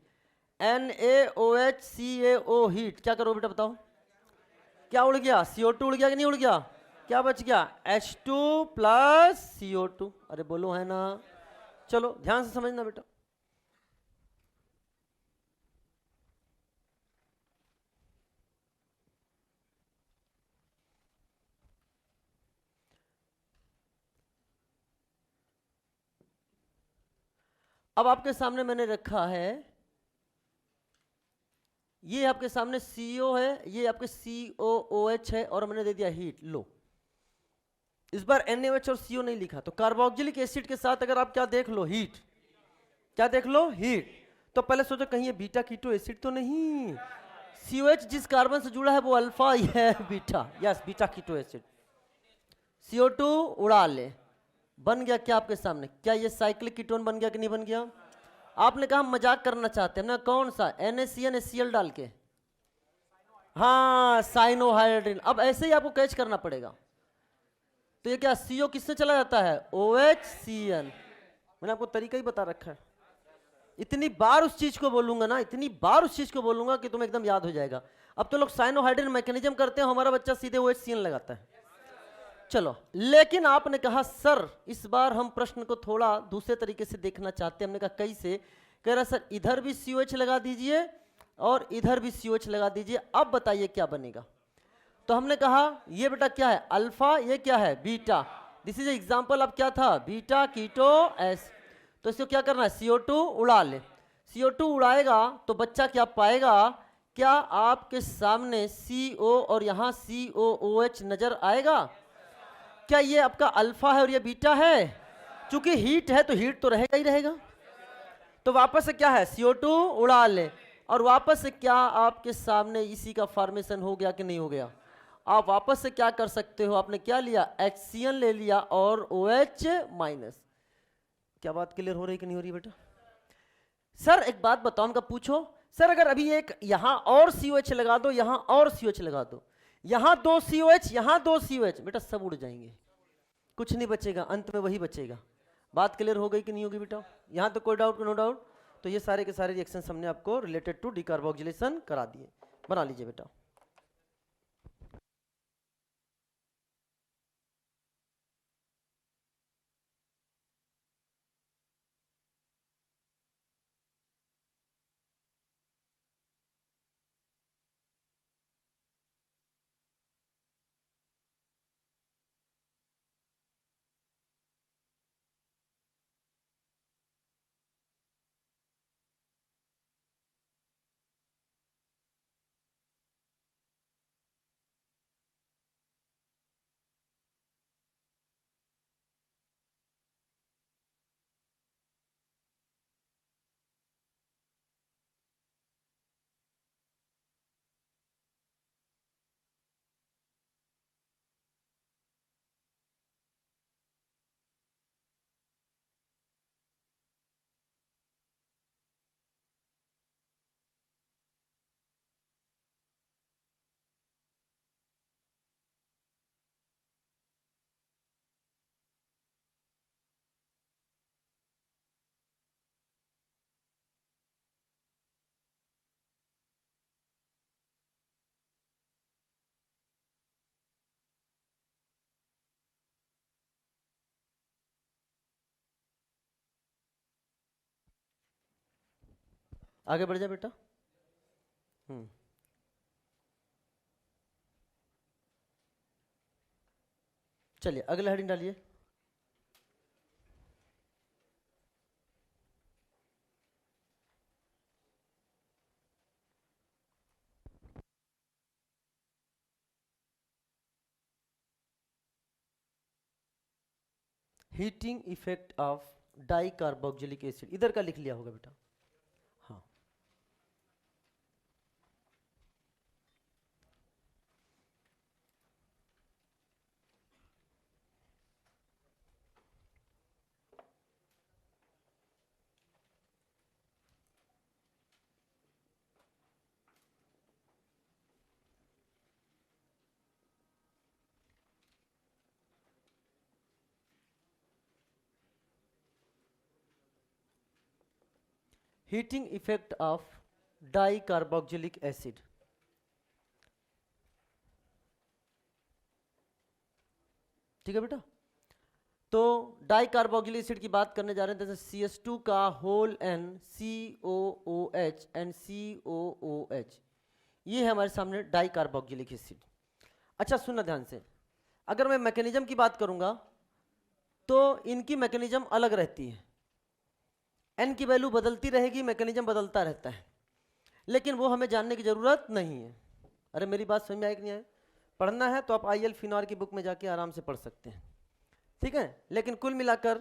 NaOH CaO heat, क्या करो बेटा बताओ? क्या उड़ गया? CO2 उड़ गया कि नहीं उड़ गया? क्या बच गया? H2 प्लस CO2, अरे बोलो है ना? चलो ध्यान से समझना बेटा, अब आपके सामने मैंने रखा है, ये आपके सामने CO है, ये आपके COOH है और मैंने दे दिया हीट। लो इस बार NaOH और CO नहीं लिखा, तो कार्बोक्सिलिक एसिड के साथ अगर आप क्या देख लो? हीट। क्या देख लो? हीट। तो पहले सोचो कहीं ये बीटा कीटो एसिड तो नहीं? COH जिस कार्बन से जुड़ा है वो अल्फा, ये है beta, yes beta keto acid. CO2 उड़ा ले, बन गया क्या आपके सामने? क्या ये साइक्लिक कीटोन बन गया कि नहीं बन गया? आपने कहा हम मजाक करना चाहते हैं ना, कौन सा? NaCN HCl डाल के, हाँ साइनोहाइड्रिन। अब ऐसे ही आपको कैच करना पड़ेगा। तो ये क्या CO किससे चला जाता है? OHCN। मैंने आपको तरीका ही बता रखा है, इतनी बार उस चीज को बोलूंगा ना, इतनी बार उस चीज को बोलूंगा कि तुम्हें एकदम याद हो जाएगा। अब तो लोग साइनोहाइड्रिन मैकेनिज्म करते हैं, हमारा बच्चा सीधे OHCN लगाता है। चलो, लेकिन आपने कहा सर इस बार हम प्रश्न को थोड़ा दूसरे तरीके से देखना चाहते हैं। हमने कहा कैसे? कह रहा सर इधर भी COH लगा दीजिए और इधर भी COH लगा दीजिए, अब बताइए क्या बनेगा? तो हमने कहा ये बेटा क्या है? अल्फा, ये क्या है? बीटा। This is example. अब क्या था? बीटा कीटो एस। तो इसको क्या करना है? CO2 उड़ा ले। CO2 उड़ाएगा तो बच्चा क्या पाएगा? क्या आपके सामने CO और यहां COOH नजर आएगा? क्या ये आपका अल्फा है और ये बीटा है? चूंकि हीट है तो हीट तो रहेगा ही रहेगा। तो वापस से क्या है? CO2 उड़ा ले और वापस से क्या आपके सामने इसी का फॉर्मेशन हो गया कि नहीं हो गया? आप वापस से क्या कर सकते हो? आपने क्या लिया? HCl ले लिया और OH माइनस। क्या बात क्लियर हो रही कि नहीं हो रही बेटा? सर एक बात बताओ, उनका पूछो सर अगर अभी एक यहां और COH लगा दो, यहां और COH लगा दो, यहां 2 COH, यहां 2 COH, बेटा सब उड़ जाएंगे, कुछ नहीं बचेगा, अंत में वही बचेगा। बात क्लियर हो गई कि नहीं होगी बेटा? यहां तो कोई डाउट? No doubt. तो ये सारे के सारे रिएक्शन हमने आपको रिलेटेड टू डिकार्बोक्सिलेशन करा दिए। बना लीजिए बेटा। आगे बढ़ जाए बेटा। चलिए अगला हेडिंग डालिए। Heating effect of di carboxylic acid, इधर का लिख लिया होगा बेटा। हाँ, heating effect of di carboxylic acid. ठीक है बेटा, तो डाई कार्बोक्सिलिक एसिड की बात करने जा रहे हैं। जैसे CH2 का whole N, COOH and COOH, ये है हमारे सामने डाई कार्बोक्सिलिक एसिड। अच्छा सुनना ध्यान से, अगर मैं मैकेनिज्म की बात करूंगा तो इनकी मैकेनिज्म अलग रहती है। N की वैल्यू बदलती रहेगी, मैकेनिज्म बदलता रहता है, लेकिन वो हमें जानने की जरूरत नहीं है। अरे मेरी बात समझ में आई कि नहीं आई? पढ़ना है तो आप IL फिनोर की बुक में जाके आराम से पढ़ सकते हैं, ठीक है। लेकिन कुल मिलाकर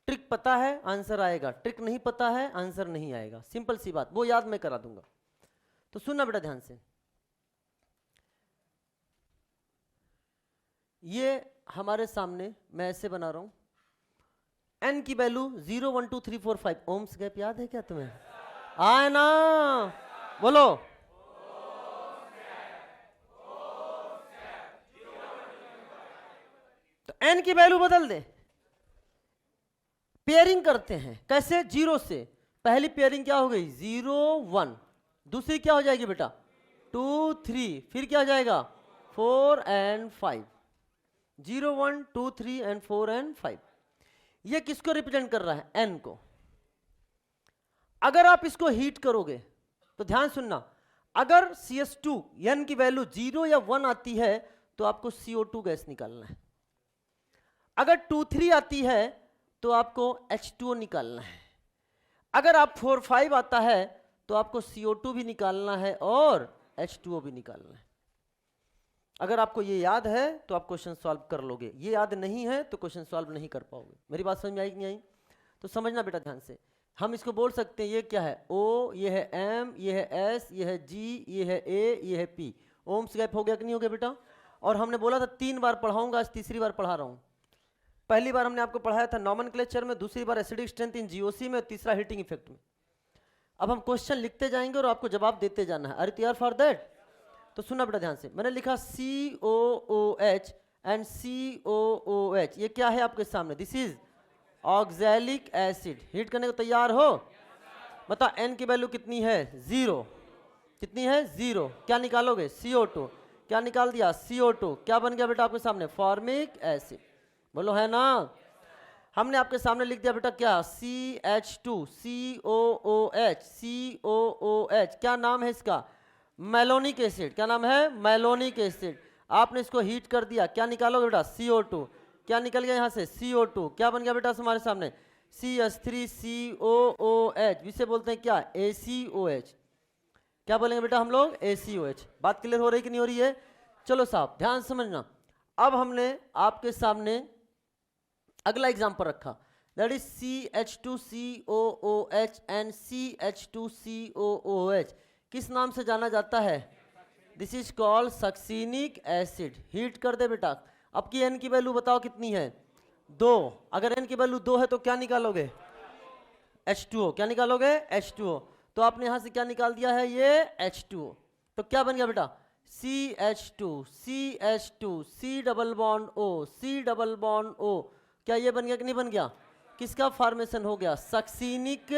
ट्रिक पता है आंसर आएगा, ट्रिक नहीं पता है आंसर नहीं आएगा, सिंपल सी बात, वो याद मैं करा दूंगा। तो सुनना बेटा ध्यान से, ये हमारे सामने मैं ऐसे बना रहा हूं, N की वैल्यू 0 1 2 3 4 5 ओम्स गैप याद है क्या तुम्हें? आए ना, बोलो। तो N की वैल्यू बदल दे, पेयरिंग करते हैं। कैसे? 0 से पहली पेयरिंग क्या हो गई? 0 1, दूसरी क्या हो जाएगी बेटा? 2 3, फिर क्या हो जाएगा? 4 एंड 5। 0 1 2 3 and 4 and 5। ये किसको रिप्रेजेंट कर रहा है? N को। अगर आप इसको हीट करोगे तो ध्यान सुनना, अगर CH2 N की वैल्यू 0 या 1 आती है तो आपको CO2 गैस निकालना है। अगर 2 3 आती है तो आपको H2O निकालना है। अगर आप 4 5 आता है तो आपको CO2 भी निकालना है और H2O भी निकालना है। अगर आपको ये याद है तो आप क्वेश्चन सॉल्व कर लोगे, ये याद नहीं है तो क्वेश्चन सॉल्व नहीं कर पाओगे। मेरी बात समझ में आई कि नहीं आई? तो समझना बेटा ध्यान से, हम इसको बोल सकते हैं ये क्या है? O, ये है M, ये है S, ये है G, ये है A, ये है P। ओम्स गैप हो गया कि नहीं हो गया बेटा? और हमने बोला था 3 बार पढ़ाऊंगा, आज तीसरी बार पढ़ा रहा हूं। पहली बार हमने आपको पढ़ाया था नॉमेनक्लेचर में, दूसरी बार एसिडिक स्ट्रेंथ इन GOC में, तीसरा हीटिंग इफेक्ट में। अब हम क्वेश्चन लिखते जाएंगे और आपको जवाब देते जाना है। आर यू तैयार फॉर दैट? तो सुनना बेटा ध्यान से, मैंने लिखा COOH एंड COOH, ये क्या है आपके सामने? This is oxalic acid. Heat करने को तैयार हो? बता N की वैल्यू कितनी है? 0। कितनी है? 0। क्या निकालोगे? CO2। क्या निकाल दिया? CO2। क्या बन गया बेटा आपके सामने? Formic acid. बोलो है ना? हमने आपके सामने लिख दिया बेटा क्या? CH2 COOH COOH। क्या नाम है इसका? Malonic acid. क्या नाम है? Malonic acid. आपने इसको हीट कर दिया, क्या निकालोगे बेटा? CO2। क्या निकल गया यहाँ से? CO2। क्या बन गया बेटा हमारे सामने? CH3COOH, जिसे बोलते हैं क्या? ACOH। क्या बोलेंगे बेटा हम लोग? ACOH। बात क्लियर हो रही कि नहीं हो रही है? चलो साहब ध्यान समझना, अब हमने आपके सामने अगला एग्जाम्पल रखा, that is CH2COOH and CH2COOH। किस नाम से जाना जाता है? This is called succinic acid. Heat कर दे बेटा। अब की N की वैल्यू बताओ कितनी है? 2। अगर N की वैल्यू 2 है तो क्या निकालोगे? H2O। क्या निकालोगे? H2O। तो आपने यहां से क्या निकाल दिया है? ये H2O। तो क्या बन गया बेटा? CH2 CH2 C double bond O C double bond O। क्या ये बन गया कि नहीं बन गया? किसका फॉर्मेशन हो गया? Succinic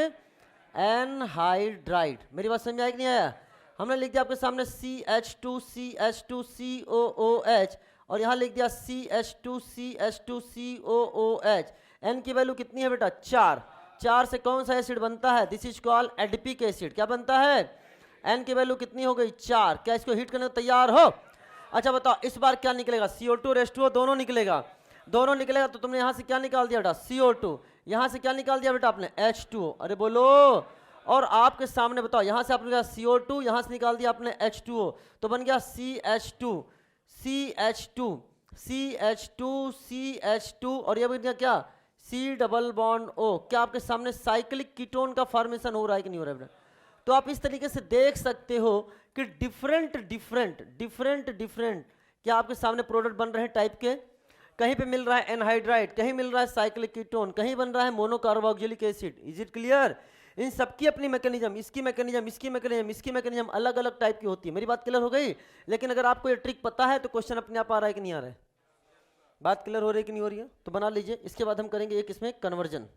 anhydride. मेरी बात समझ में आई कि नहीं आया? हमने लिख दिया आपके सामने CH2CH2COOH और यहाँ लिख दिया CH2CH2COOH। N की वैल्यू कितनी है बेटा? 4। 4 से कौन सा एसिड बनता है? This is called adipic acid. क्या बनता है? एन की वैल्यू कितनी हो गई? 4। क्या इसको हीट करने को तैयार हो? अच्छा बताओ इस बार क्या निकलेगा? CO2 और H2O दोनों निकलेगा। दोनों निकलेगा तो तुमने यहां से क्या निकाल दिया बेटा? CO2। यहां से क्या निकाल दिया बेटा आपने? H2O। अरे बोलो। और आपके सामने बताओ यहां से आपने CO2, यहां से निकाल दिया आपने H2O, तो बन गया CH2 CH2 CH2 CH2 और ये बन गया क्या? C double bond O। क्या आपके सामने साइक्लिक कीटोन का फॉर्मेशन हो रहा है कि नहीं हो रहा है बेटा? तो आप इस तरीके से देख सकते हो कि डिफरेंट डिफरेंट डिफरेंट डिफरेंट क्या आपके सामने प्रोडक्ट बन रहे हैं टाइप के। कहीं पे मिल रहा है एनहाइड्राइड, कहीं मिल रहा है साइक्लिक कीटोन, कहीं बन रहा है monocarboxylic acid. Is it clear? इन सबकी अपनी मैकेनिज्म, इसकी मैकेनिज्म, इसकी मैकेनिज्म, इसकी मैकेनिज्म अलग अलग टाइप की होती है। मेरी बात क्लियर हो गई? लेकिन अगर आपको ये ट्रिक पता है तो क्वेश्चन अपने आप आ रहा है कि नहीं आ रहा है? बात क्लियर हो रही है कि नहीं हो रही है? तो बना लीजिए। इसके बाद हम करेंगे एक इसमें कन्वर्जन।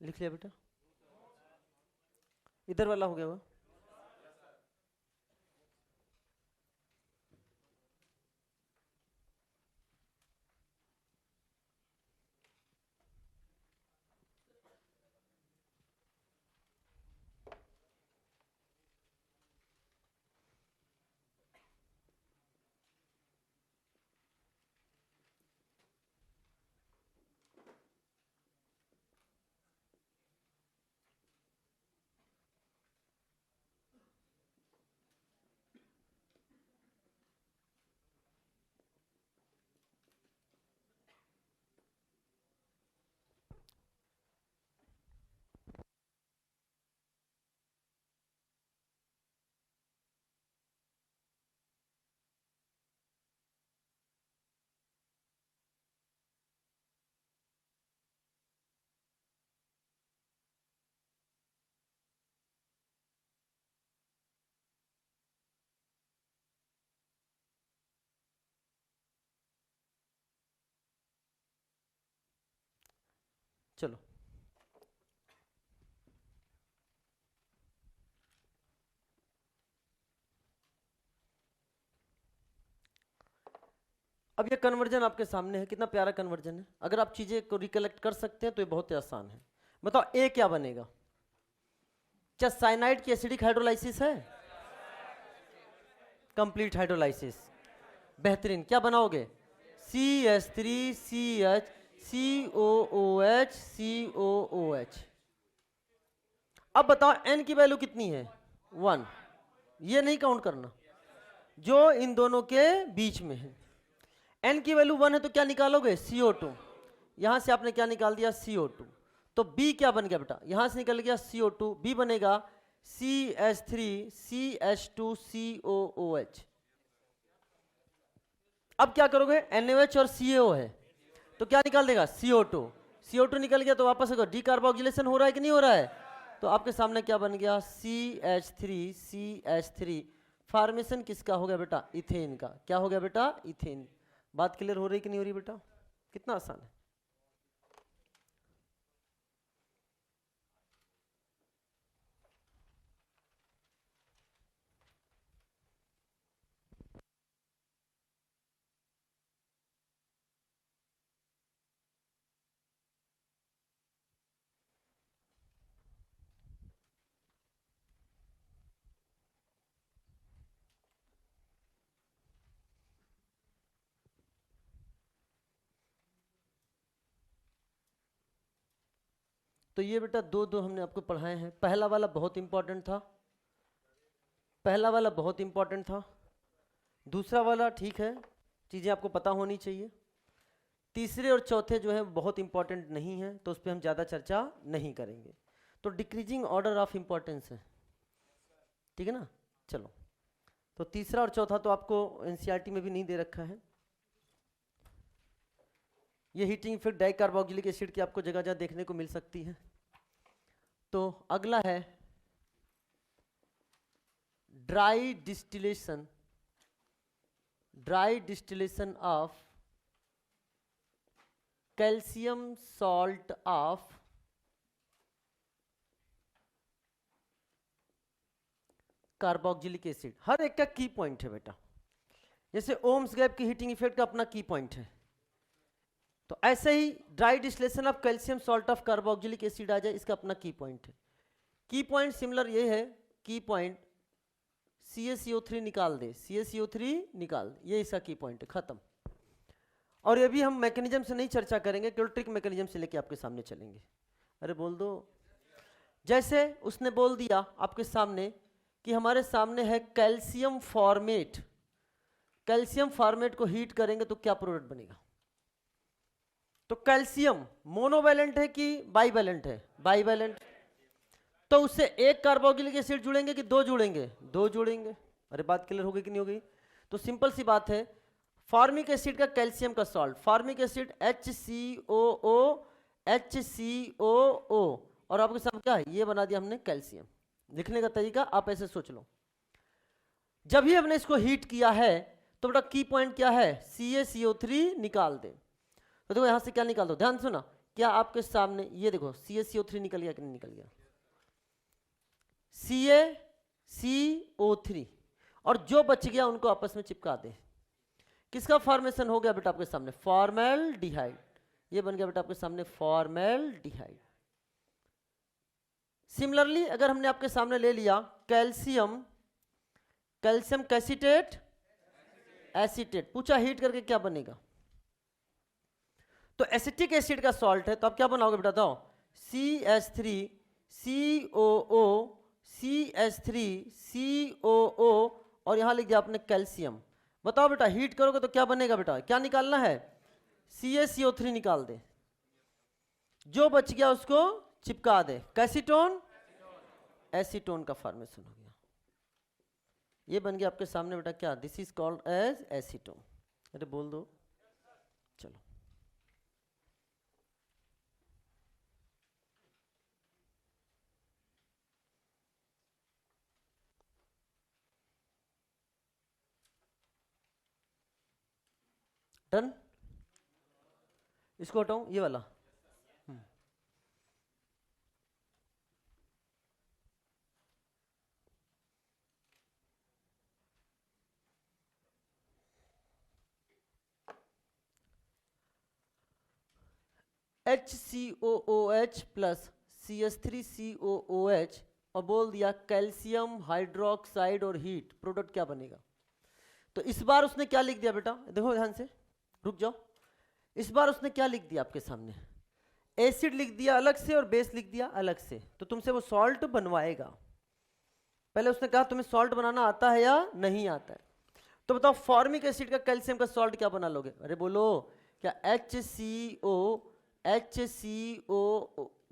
लिख लिया बेटा? इधर वाला हो गया हुआ? चलो अब ये कन्वर्जन आपके सामने है। कितना प्यारा कन्वर्जन है। अगर आप चीजें को रिकलेक्ट कर सकते हैं तो ये बहुत ही आसान है। बताओ ए क्या बनेगा? क्या साइनाइड की एसिडिक हाइड्रोलाइसिस है? Complete hydrolysis. बेहतरीन। क्या बनाओगे? CH3CH COOH COOH। अब बताओ n की वैल्यू कितनी है? 1। ये नहीं काउंट करना जो इन दोनों के बीच में है। n की वैल्यू 1 है तो क्या निकालोगे? CO2। यहां से आपने क्या निकाल दिया? CO2। तो B क्या बन गया बेटा? यहां से निकल गया CO2। B बनेगा CH3CH2COOH। अब क्या करोगे, NaOH और CaO है तो क्या निकाल देगा, CO2। CO2 निकल गया तो वापस अगर डीकार्बोक्सिलेशन हो रहा है कि नहीं हो रहा है, तो आपके सामने क्या बन गया, CH3 फॉर्मेशन किसका हो गया बेटा, इथेन का। क्या हो गया बेटा, इथेन। बात क्लियर हो रही कि नहीं हो रही बेटा, कितना आसान है। तो ये बेटा दो दो हमने आपको पढ़ाए हैं। पहला वाला बहुत इंपॉर्टेंट था, पहला वाला बहुत इंपॉर्टेंट था। दूसरा वाला ठीक है, चीज़ें आपको पता होनी चाहिए। तीसरे और चौथे जो है बहुत इंपॉर्टेंट नहीं है, तो उस पर हम ज़्यादा चर्चा नहीं करेंगे। तो डिक्रीजिंग ऑर्डर ऑफ इंपॉर्टेंस है, ठीक है ना। चलो, तो तीसरा और चौथा तो आपको एनसीईआरटी में भी नहीं दे रखा है। ये हीटिंग इफेक्ट डाइकार्बोक्सिलिक एसिड की आपको जगह जगह देखने को मिल सकती है। तो अगला है dry distillation of calcium salt of carboxylic acid. हर एक का की पॉइंट है बेटा, जैसे ओम्स गैप की हीटिंग इफेक्ट का अपना की पॉइंट है, तो ऐसे ही dry distillation of calcium salt of carboxylic acid आ जाए, इसका अपना की पॉइंट है। की पॉइंट सिमिलर ये है, की पॉइंट CaCO3 निकाल दे, CaCO3 निकाल दे, ये इसका की पॉइंट है, खत्म। और ये भी हम मैकेनिज्म से नहीं चर्चा करेंगे, केवल ट्रिक मैकेनिज्म से लेके आपके सामने चलेंगे। अरे बोल दो। जैसे उसने बोल दिया आपके सामने कि हमारे सामने है कैल्शियम फॉर्मेट, कैल्शियम फॉर्मेट को हीट करेंगे तो क्या प्रोडक्ट बनेगा। तो कैल्शियम मोनोवैलेंट है कि बाइवैलेंट है, बाइवैलेंट। तो उससे एक कार्बोक्सिलिक एसिड जुड़ेंगे कि दो जुड़ेंगे, दो जुड़ेंगे। अरे बात क्लियर हो गई कि नहीं हो गई। तो सिंपल सी बात है, फॉर्मिक एसिड का कैल्शियम का सॉल्ट, फॉर्मिक एसिड HCOO, और आपके साथ क्या है, ये बना दिया हमने कैल्शियम। लिखने का तरीका आप ऐसे सोच लो, जब ही हमने इसको हीट किया है तो बेटा की पॉइंट क्या है, CaCO3 निकाल दे। तो देखो यहां से क्या निकाल दो, ध्यान सुना, क्या आपके सामने ये देखो CaCO3 निकल गया कि नहीं निकल गया, CaCO3, और जो बच गया उनको आपस में चिपका दे। किसका फॉर्मेशन हो गया बेटा आपके सामने, फॉर्मेल्डिहाइड। ये बन गया बेटा आपके सामने फॉर्मेल्डिहाइड। सिमिलरली अगर हमने आपके सामने ले लिया कैल्शियम कैसिटेट एसीटेट, पूछा हीट करके क्या बनेगा, तो एसिटिक एसिड का सॉल्ट है, तो आप क्या बनाओगे बेटा बताओ, CH3COO CH3COO, और यहां लिख दिया आपने कैल्शियम। बताओ बेटा हीट करोगे तो क्या बनेगा बेटा, क्या निकालना है, CaCO3 निकाल दे, जो बच गया उसको चिपका दे, कैसीटोन एसीटोन का फॉर्मेशन हो गया। ये बन गया आपके सामने बेटा क्या, this is called as acetone. अरे बोल दो। चलो डन, इसको हटाऊं ये वाला। HCOOH प्लस CH3COOH, और बोल दिया कैल्शियम हाइड्रोक्साइड और हीट, प्रोडक्ट क्या बनेगा। तो इस बार उसने क्या लिख दिया बेटा, देखो ध्यान से, रुक जाओ। इस बार उसने क्या लिख दिया आपके सामने, एसिड लिख दिया अलग से और बेस लिख दिया अलग से, तो तुमसे वो सॉल्ट बनवाएगा। पहले उसने कहा तुम्हें सॉल्ट बनाना आता है या नहीं आता है, तो बताओ फॉर्मिक एसिड का कैल्शियम का सॉल्ट क्या बना लोगे। अरे बोलो, क्या HCO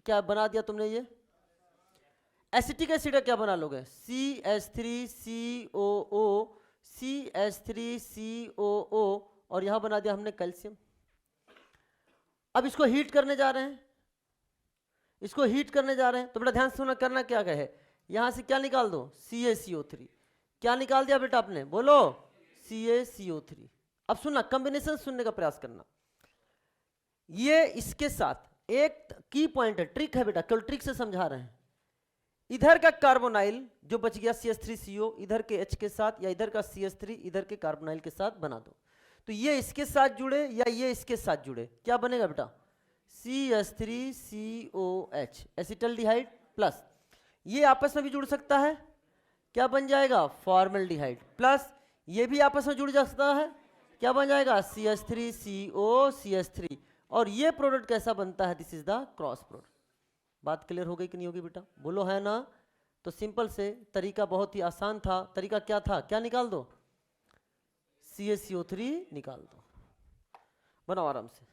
क्या बना दिया तुमने, ये एसिटिक एसिड का क्या बना लोगे, CH3COO CH3COO, और यहां बना दिया हमने कैल्शियम। अब इसको हीट करने जा रहे हैं, इसको हीट करने जा रहे हैं, तो बेटा ध्यान से सुनना, करना क्या है, यहां से क्या निकाल दो, CaCO3। क्या निकाल दिया बेटा आपने, बोलो, CaCO3। अब सुनना, कॉम्बिनेशन सुनने का प्रयास करना। ये इसके साथ एक की पॉइंट है, ट्रिक है बेटा, केवल ट्रिक से समझा रहे हैं। इधर का कार्बोनाइल जो बच गया CH3CO इधर के H के साथ, या इधर का CH3 इधर के कार्बोनाइल के साथ बना दो, तो ये इसके साथ जुड़े या ये इसके साथ जुड़े, क्या बनेगा बेटा, CH3COH एसिटल्डिहाइड प्लस, ये आपस में भी जुड़ सकता है, क्या बन जाएगा, फॉर्मल्डिहाइड प्लस, ये भी आपस में जुड़ सकता है, क्या बन जाएगा, CH3CO CH3, और ये प्रोडक्ट कैसा बनता है, this is the cross product. बात क्लियर हो गई कि नहीं होगी बेटा, बोलो है ना। तो सिंपल से तरीका बहुत ही आसान था, तरीका क्या था, क्या निकाल दो, CaCO3 निकाल दो, बनाओ आराम से।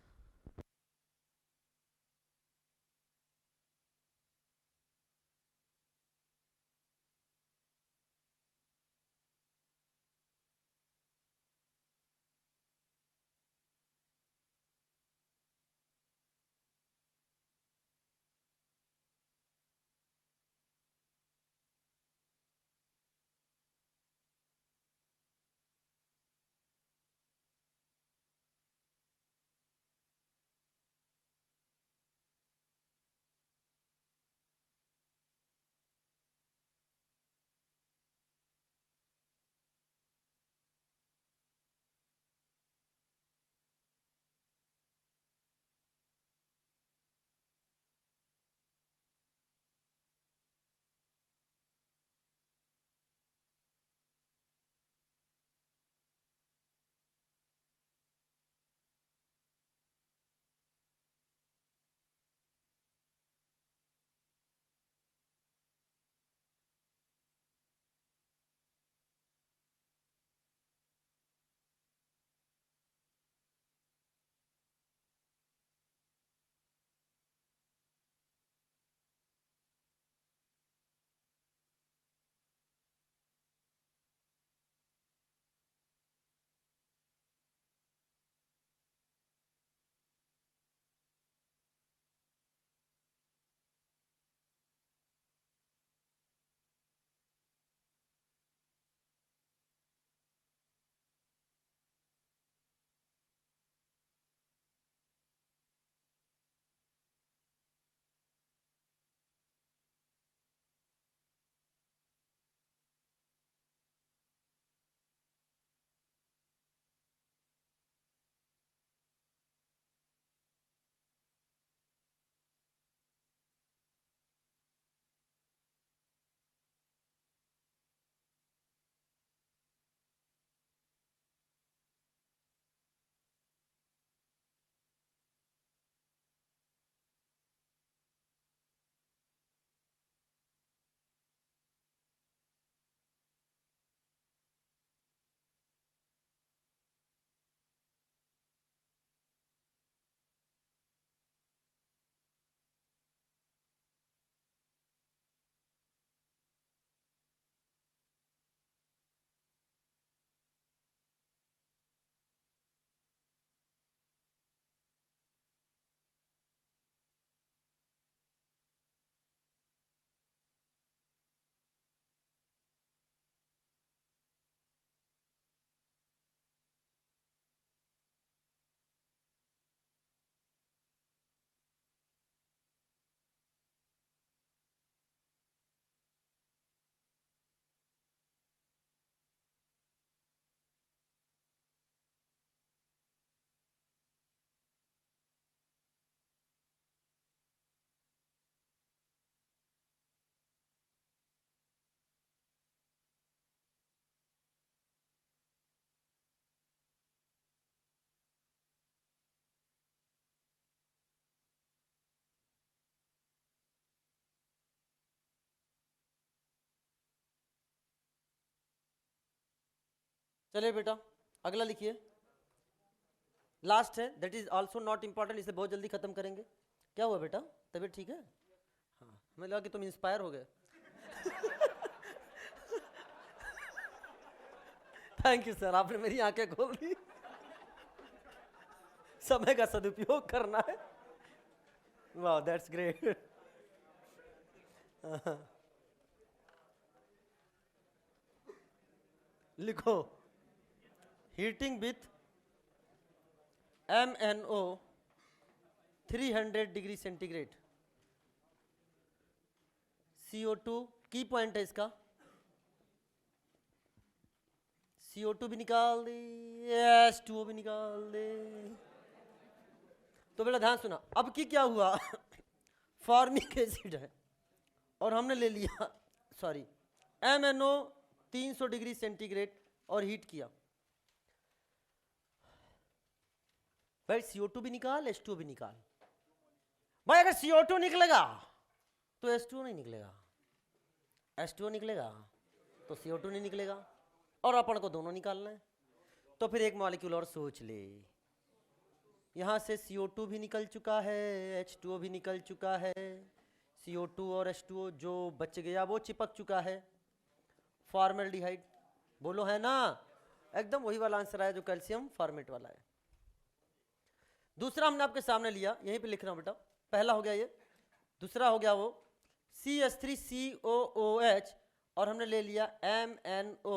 चलिए बेटा अगला लिखिए, लास्ट है, that is also not important, इसे बहुत जल्दी खत्म करेंगे। क्या हुआ बेटा, तबीयत ठीक है, हाँ हमें लगा कि तुम इंस्पायर हो गए। थैंक यू सर, आपने मेरी आंखें खोल दी। समय का सदुपयोग करना है। वाह, दैट्स ग्रेट। लिखो, heating with MnO 300 degree centigrade, CO2 की पॉइंट है इसका, CO2 भी निकाल दे, H2O भी निकाल दे। तो बेटा ध्यान सुना, अब की क्या हुआ फॉर्मिक एसिड है और हमने ले लिया सॉरी MnO 300 डिग्री सेंटीग्रेड और हीट किया। भाई CO2 भी निकाल, H2O भी निकाल। भाई अगर CO2 निकलेगा तो H2O नहीं निकलेगा, H2O निकलेगा तो CO2 नहीं निकलेगा, और अपन को दोनों निकालना है। तो फिर एक मॉलिक्यूल और सोच ले, यहां से CO2 भी निकल चुका है, H2O भी निकल चुका है, CO2 और H2O जो बच गया वो चिपक चुका है, फॉर्मेल्डिहाइड। बोलो है ना, एकदम वही वाला आंसर आया जो कैल्शियम फॉर्मेट वाला है। दूसरा हमने आपके सामने लिया, यहीं पे लिख रहा हूं बेटा, पहला हो गया ये, दूसरा हो गया वो CH3COOH और हमने ले लिया MnO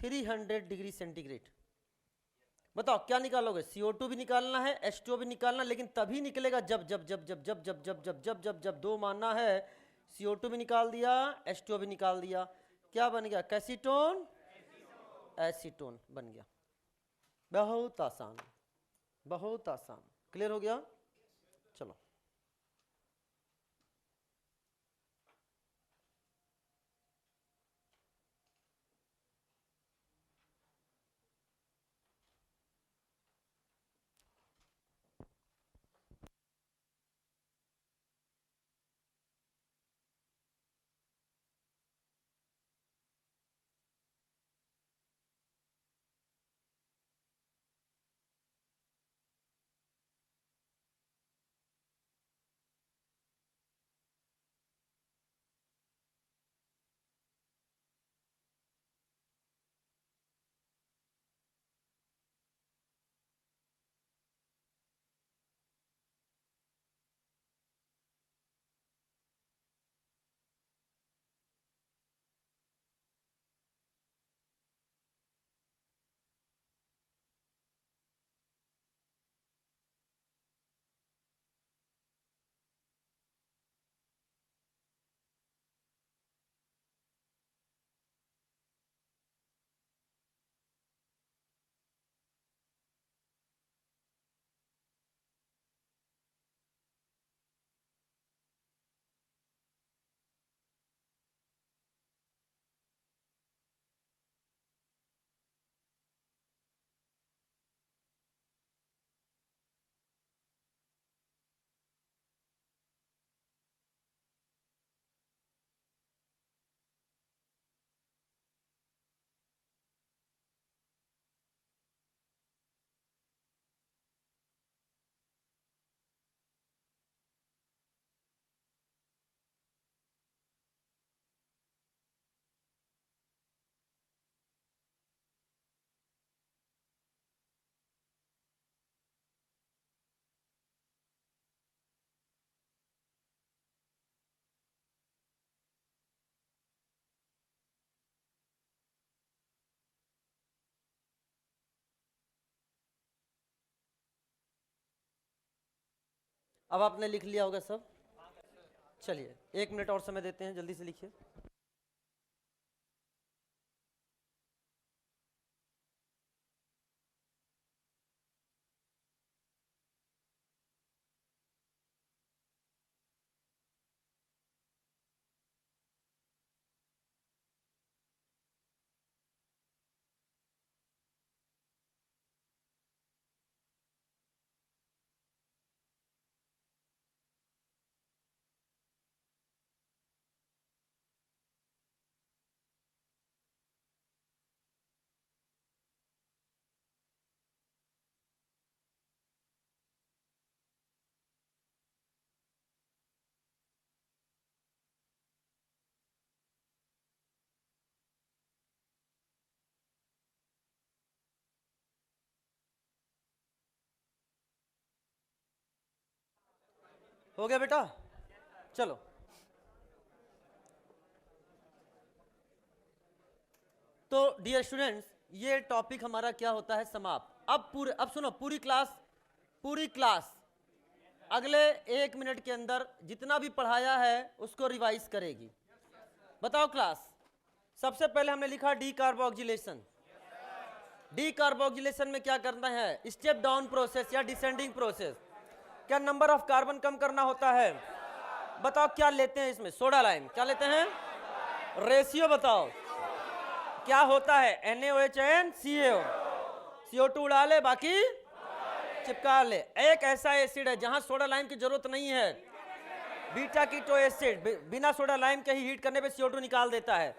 300 डिग्री सेंटीग्रेड। बताओ क्या निकालोगे, CO2 भी निकालना है, H2O भी निकालना, लेकिन तभी निकलेगा जब जब जब जब जब जब जब जब जब जब जब दो मानना है। CO2 भी निकाल दिया, H2O भी निकाल दिया, क्या बन गया, कैसीटोन, एसीटोन बन गया। बहुत आसान, बहुत आसान, क्लियर हो गया। चलो अब आपने लिख लिया होगा सब, चलिए 1 मिनट और समय देते हैं, जल्दी से लिखिए। हो गया बेटा? चलो, तो डियर स्टूडेंट्स, ये टॉपिक हमारा क्या होता है समाप्त। अब सुनो, पूरी क्लास अगले 1 मिनट के अंदर जितना भी पढ़ाया है उसको रिवाइज करेगी। बताओ क्लास, सबसे पहले हमने लिखा डी कार्बोक्सिलेशन। डी कार्बोक्सिलेशन में क्या करना है? स्टेप डाउन प्रोसेस या डिसेंडिंग प्रोसेस। क्या नंबर ऑफ कार्बन कम करना होता है? बताओ क्या लेते हैं इसमें? Soda lime. क्या लेते हैं? रेशियो बताओ क्या होता है? NaOH and CaO। CO2 उड़ा ले, बाकी चिपका ले। एक ऐसा एसिड है जहां सोडा लाइम की जरूरत नहीं है, बीटा कीटो एसिड। बिना सोडा लाइम के ही हीट करने पे CO2 निकाल देता है।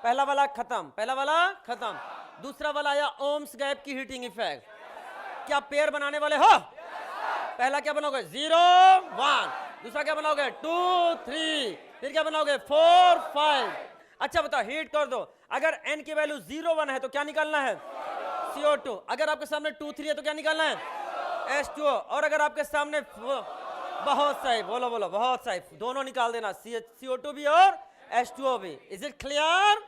पहला वाला खत्म। दूसरा वाला आया ओम्स गैप की हीटिंग इफेक्ट। क्या पेयर बनाने वाले हो? पहला क्या बनाओगे? 0 1। दूसरा क्या बनाओगे? 2 3। फिर क्या बनाओगे? 4 5। अच्छा बताओ, हीट कर दो। अगर n की वैल्यू 0 1 है तो क्या निकालना है? CO2। अगर आपके सामने 2 3 है तो क्या निकालना है? H2O। और अगर आपके सामने बहुत सही, बोलो बहुत सही, दोनों निकाल देना, CO2 भी और H2O भी। Is it clear?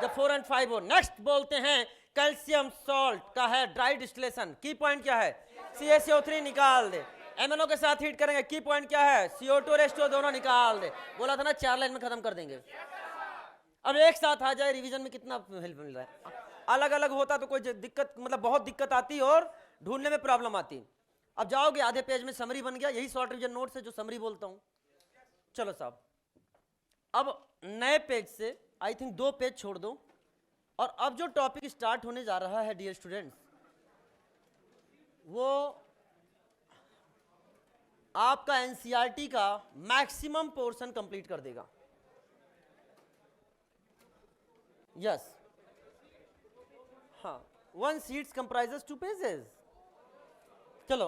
जब 4 और 5 हो। नेक्स्ट बोलते हैं कैल्शियम सॉल्ट का है ड्राई डिस्टिलेशन। की पॉइंट क्या है? CaCO3 निकाल दे। MnO के साथ हीट करेंगे, की पॉइंट क्या है? CO2 और H2O दोनों निकाल दे। बोला था ना 4 लाइन में खत्म कर देंगे। अब एक साथ आ जाए, रिवीजन में कितना हेल्प मिल रहा है। अलग अलग होता तो कोई दिक्कत, मतलब बहुत दिक्कत आती और ढूंढने में प्रॉब्लम आती। अब जाओगे, आधे पेज में समरी बन गया। यही शॉर्ट रिवीजन नोट से जो समरी बोलता हूं। चलो साहब, अब नए पेज से आई थिंक 2 पेज छोड़ दो, और अब जो टॉपिक स्टार्ट होने जा रहा है डियर स्टूडेंट्स, वो आपका NCERT का मैक्सिमम पोर्शन कंप्लीट कर देगा। यस, हाँ, 1 sheet comprises 2 pages। चलो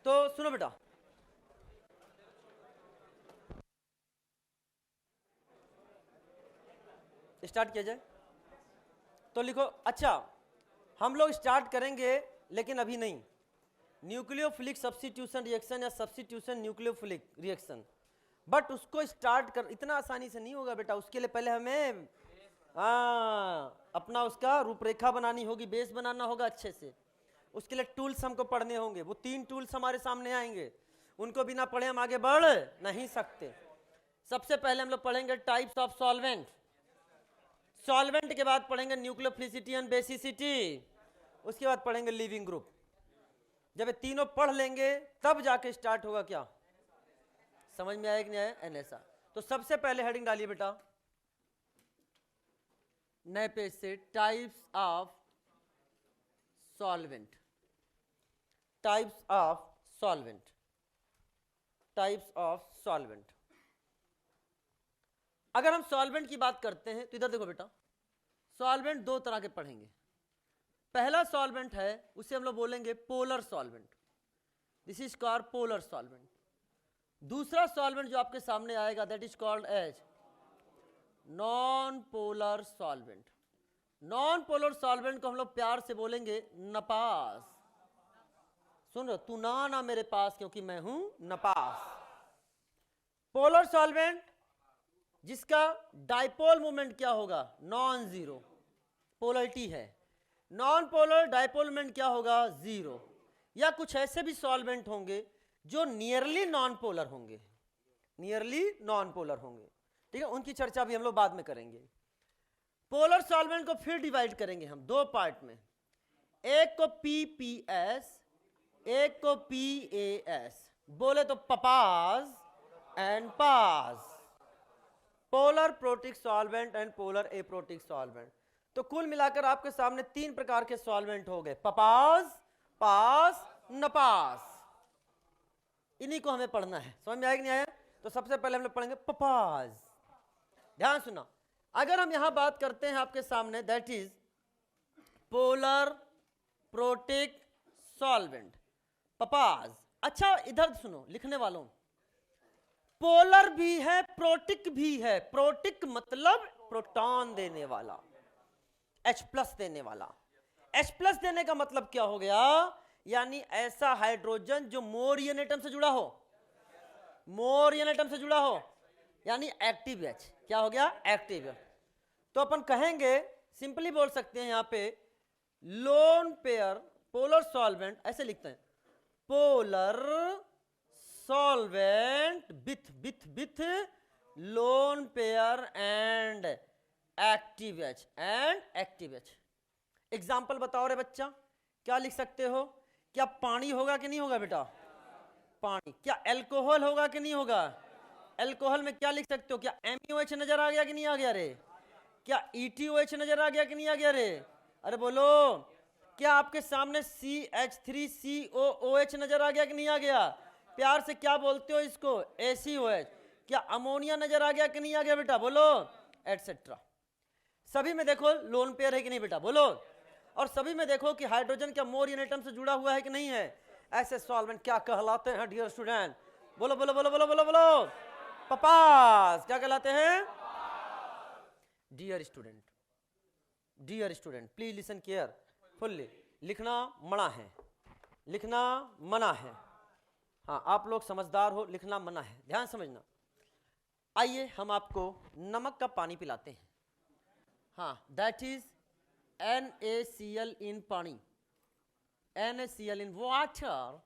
तो सुनो बेटा, स्टार्ट किया जाए तो लिखो। अच्छा, हम लोग स्टार्ट करेंगे लेकिन अभी नहीं। न्यूक्लियोफिलिक सब्स्टिट्यूशन रिएक्शन या सब्स्टिट्यूशन न्यूक्लियोफिलिक रिएक्शन, बट उसको स्टार्ट कर इतना आसानी से नहीं होगा बेटा। उसके लिए पहले हमें अपना उसका रूपरेखा बनानी होगी, बेस बनाना होगा अच्छे से। उसके लिए टूल्स हमको पढ़ने होंगे। वो 3 टूल्स हमारे सामने आएंगे, उनको बिना पढ़े हम आगे बढ़ नहीं सकते। सबसे पहले हम लोग पढ़ेंगे टाइप्स ऑफ सॉल्वेंट। सॉल्वेंट के बाद पढ़ेंगे न्यूक्लियोफिलिसिटी एंड बेसिसिटी। उसके बाद पढ़ेंगे लिविंग ग्रुप। जब ये तीनों पढ़ लेंगे तब जाके स्टार्ट होगा क्या, समझ में आया कि नहीं आया? NSR। तो सबसे पहले हेडिंग डालिए बेटा नए पेज से, types of solvent. Types of solvent, types of solvent. अगर हम सॉल्वेंट की बात करते हैं तो इधर देखो बेटा, सॉल्वेंट 2 तरह के पढ़ेंगे। पहला सॉल्वेंट है, उसे हम लोग बोलेंगे polar solvent. This is called polar solvent. दूसरा सॉल्वेंट जो आपके सामने आएगा, that is called as non polar solvent. Non polar solvent को हम लोग प्यार से बोलेंगे नपास। सुन रहे, तू ना ना मेरे पास क्योंकि मैं हूं नपास। पोलर सॉल्वेंट जिसका डाइपोल मोमेंट क्या होगा? Non zero. पोलरिटी है। नॉन पोलर डाइपोल मोमेंट क्या होगा? 0। या कुछ ऐसे भी सॉल्वेंट होंगे जो नियरली नॉन पोलर होंगे, नियरली नॉन पोलर होंगे। ठीक है, उनकी चर्चा भी हम लोग बाद में करेंगे। पोलर सॉल्वेंट को फिर डिवाइड करेंगे हम 2 पार्ट में। एक को PPS, एक को PAS। बोले तो पपास एंड पास, polar protic solvent and polar aprotic solvent. तो कुल मिलाकर आपके सामने 3 प्रकार के सॉल्वेंट हो गए, पपास, पास, नपास। इन्हीं को हमें पढ़ना है। समझ में आया कि नहीं आया? तो सबसे पहले हम लोग पढ़ेंगे पपास। ध्यान सुना, अगर हम यहां बात करते हैं आपके सामने, that is polar protic solvent, पपास। अच्छा इधर सुनो लिखने वालों, पोलर भी है प्रोटिक भी है। प्रोटिक मतलब प्रोटॉन देने वाला, H+ देने वाला। H+ देने का मतलब क्या हो गया यानी ऐसा हाइड्रोजन जो मोर एन एटम से जुड़ा हो, मोर एन एटम से जुड़ा हो, यानी एक्टिव एच। क्या हो गया? Active H. तो अपन कहेंगे, सिंपली बोल सकते हैं यहां पे लोन पेयर पोलर सॉल्वेंट, ऐसे लिखते हैं polar solvent with with with lone pair and active H, and active H. Example बताओ रे बच्चा, क्या लिख सकते हो? क्या पानी होगा कि नहीं होगा बेटा? पानी। क्या एल्कोहल होगा कि नहीं होगा? एल्कोहल में क्या लिख सकते हो? क्या एमईओएच नजर आ गया कि नहीं आ गया रे? क्या ईटीओएच नजर आ गया कि नहीं आ गया रे? अरे बोलो। क्या आपके सामने CH3COOH नजर आ गया कि नहीं आ गया? प्यार से क्या बोलते हो इसको? ACOH। क्या अमोनिया नजर आ गया कि नहीं आ गया बेटा? बोलो। एटसेट्रा। सभी में देखो लोन पेयर है कि नहीं बेटा? बोलो। और सभी में देखो कि हाइड्रोजन क्या मोर एटम से जुड़ा हुआ है कि नहीं है? ऐसे सॉल्वेंट क्या कहलाते हैं डियर स्टूडेंट? बोलो बोलो बोलो बोलो बोलो बोलो। पपास। क्या कहलाते हैं? Dear student, dear student, please listen carefully. लिखना मना है, लिखना मना है। हाँ, आप लोग समझदार हो, लिखना मना है, ध्यान समझना। आइए हम आपको नमक का पानी पिलाते हैं। हाँ, दैट इज NaCl इन पानी, NaCl इन वाटर।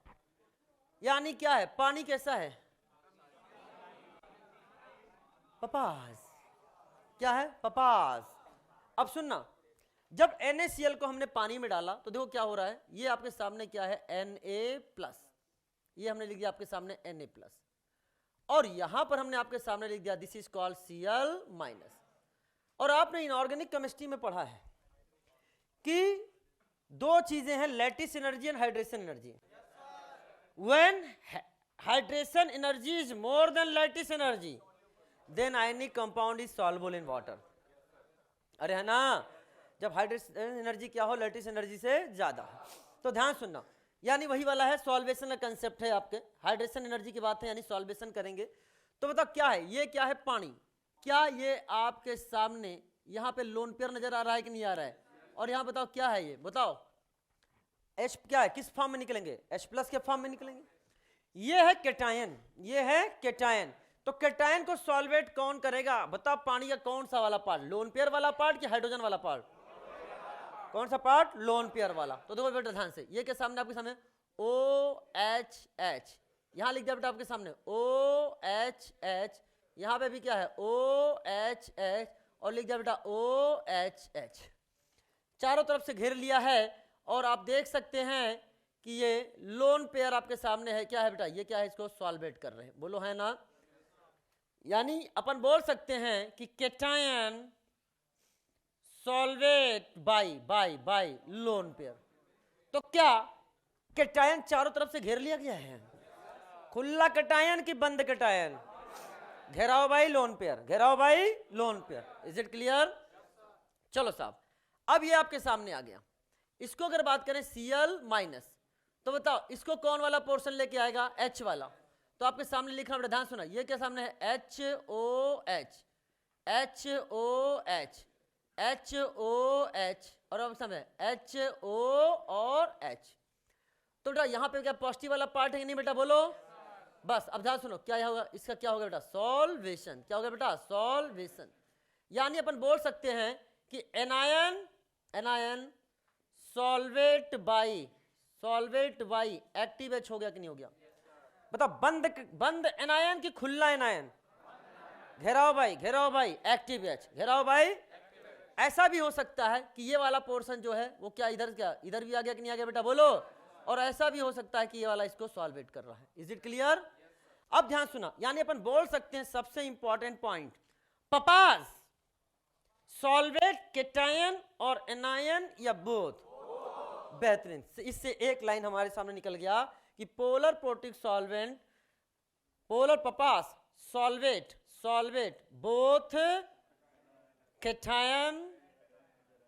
यानी क्या है? पानी कैसा है? पपास। क्या है? पपास। अब सुनना, जब NaCl को हमने पानी में डाला तो देखो क्या हो रहा है। ये आपके सामने क्या है? Na+। ये हमने लिख दिया आपके सामने Na+, और यहां पर हमने आपके सामने लिख दिया दिस इज कॉल्ड Cl-। और आपने इनऑर्गेनिक केमिस्ट्री में पढ़ा है कि दो चीजें हैं, lattice energy and hydration energy. When hydration energy is more than lattice energy, then ionic compound is soluble in water. अरे है ना? जब हाइड्रेशन एनर्जी क्या हो? लैटिस एनर्जी से ज्यादा। तो ध्यान सुनना, यानी वही वाला है, सॉल्वेशन का कंसेप्ट है आपके। हाइड्रेशन एनर्जी की बात है, यानी सॉल्वेशन करेंगे। तो बताओ क्या है ये? क्या है? पानी। क्या ये आपके सामने यहां पे लोन पेयर नजर आ रहा है कि नहीं आ रहा है? और यहां बताओ क्या है ये? बताओ। H क्या है? किस फॉर्म में निकलेंगे? H+ के फॉर्म में निकलेंगे। ये है केटायन, ये है केटायन। तो केटायन को सॉल्वेट कौन करेगा? बताओ, पानी का कौन सा वाला पार्ट? लोन पेयर वाला पार्ट कि हाइड्रोजन वाला पार्ट? कौन सा पार्ट? लोन पेयर वाला। तो देखो बेटा ध्यान से, ये के सामने आपके सामने OHH, यहां लिख दिया बेटा आपके सामने OHH। यहां पे भी क्या है? OHH, और लिख दिया बेटा OHH। चारों तरफ से घेर लिया है, और आप देख सकते हैं कि ये लोन पेयर आपके सामने है। क्या है बेटा? ये क्या है? इसको सॉल्वेट कर रहे हैं। बोलो है ना? यानी अपन बोल सकते हैं कि cation solvate bye lone pair. तो क्या केटायन चारों तरफ से घेर लिया गया है? खुला केटायन की बंद केटायन? घेराओ भाई लोन पेयर, घेराओ भाई lone pair. Is it clear? चलो साहब, अब ये आपके सामने आ गया। इसको अगर बात करें Cl-, तो बताओ इसको कौन वाला पोर्शन लेके आएगा? H वाला। तो आपके सामने लिखना बेटा, ध्यान सुना, ये क्या सामने है? HOH, HOH, HOH, और अब सामने HO और H। तो बेटा यहाँ पे क्या पॉजिटिव वाला पार्ट है कि नहीं बेटा? बोलो। बस अब ध्यान सुनो, क्या होगा इसका? क्या होगा बेटा? सॉल्वेशन। क्या होगा बेटा? सॉल्वेशन। यानी अपन बोल सकते हैं कि anion solvate by active H हो गया कि नहीं हो गया? बताओ, बंद एनायन की खुला एनायन? घेराओ भाई एक्टिव एच, घेराओ भाई। ऐसा भी हो सकता है कि ये वाला पोर्शन जो है वो क्या इधर भी आ गया कि नहीं आ गया बेटा? बोलो। और ऐसा भी हो सकता है कि ये वाला इसको सॉल्वेट कर रहा है। Is it clear? अब ध्यान सुना, यानी अपन बोल सकते हैं सबसे इंपॉर्टेंट पॉइंट, पपास सॉल्वेट केटायन और एनायन या बोथ? बेहतरीन। इससे एक लाइन हमारे सामने निकल गया कि पोलर प्रोटिक सॉल्वेंट, पोलर पपास solvate both cation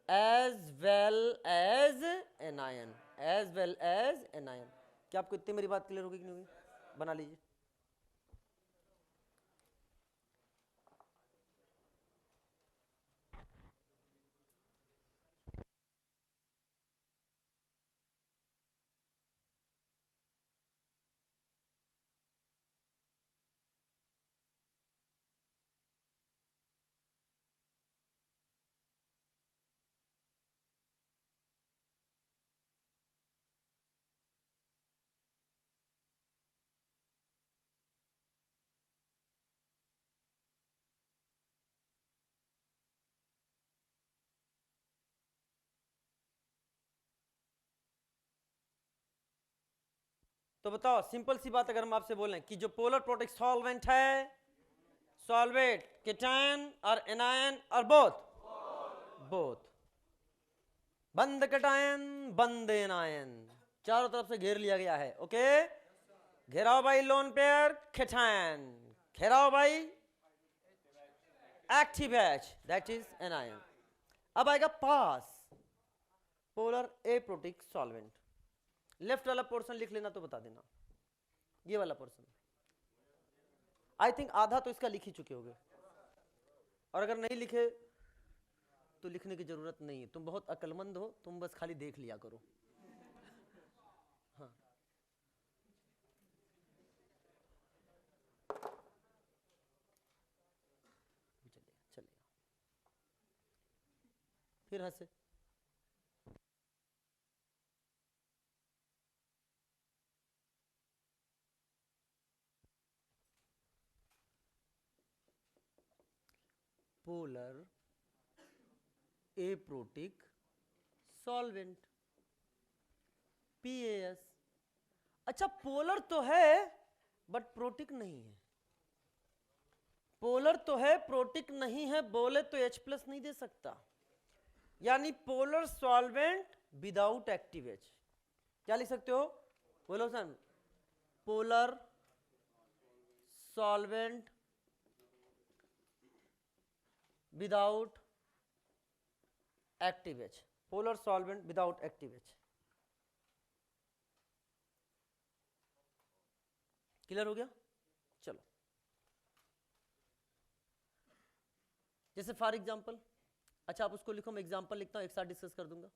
as well as anion, क्या आपको इतनी मेरी बात क्लियर होगी कि नहीं होगी? बना लीजिए। तो बताओ, सिंपल सी बात, अगर हम आपसे बोलें कि जो पोलर प्रोटिक सॉल्वेंट है, सॉल्वेट केटायन और एनायन और बोथ बोथ, बंद केटायन बंद एनायन, चारों तरफ से घेर लिया गया है। ओके, घेराव बाई लोन पेयर केटायन, घेराव by active H that is anion. अब आएगा पास, पोलर एप्रोटिक सॉल्वेंट। लेफ्ट वाला पोर्शन लिख लेना तो बता देना, ये वाला पोर्शन आई थिंक आधा तो इसका लिख ही चुके होगे, और अगर नहीं लिखे तो लिखने की जरूरत नहीं है, तुम बहुत अक्लमंद हो, तुम बस खाली देख लिया करो। हाँ, चलेगा चलेगा, फिर हंसे। Polar aprotic solvent, PAS। अच्छा, पोलर तो है बट प्रोटिक नहीं है, पोलर तो है प्रोटिक नहीं है, बोले तो H प्लस नहीं दे सकता, यानी polar solvent without active H। क्या लिख सकते हो, बोलो son, polar solvent without active H, polar solvent without active H। Clear हो गया? चलो, जैसे फॉर एग्जांपल, अच्छा आप उसको लिखो, मैं एग्जांपल लिखता हूं, एक साथ डिस्कस कर दूंगा।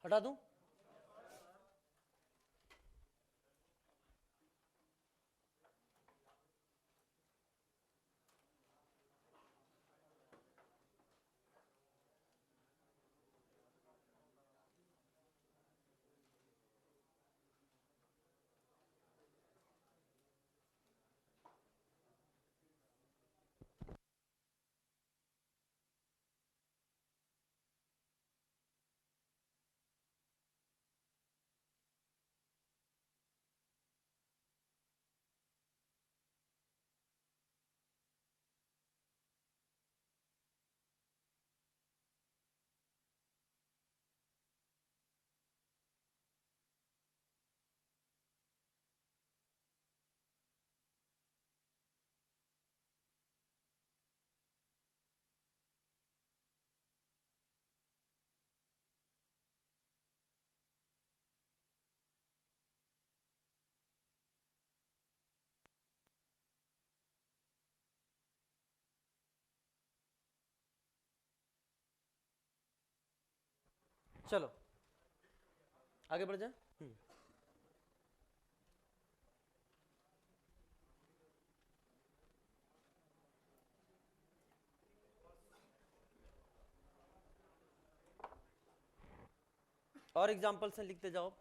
हटा दूं? चलो आगे बढ़ जाए। और एग्जांपल से लिखते जाओ।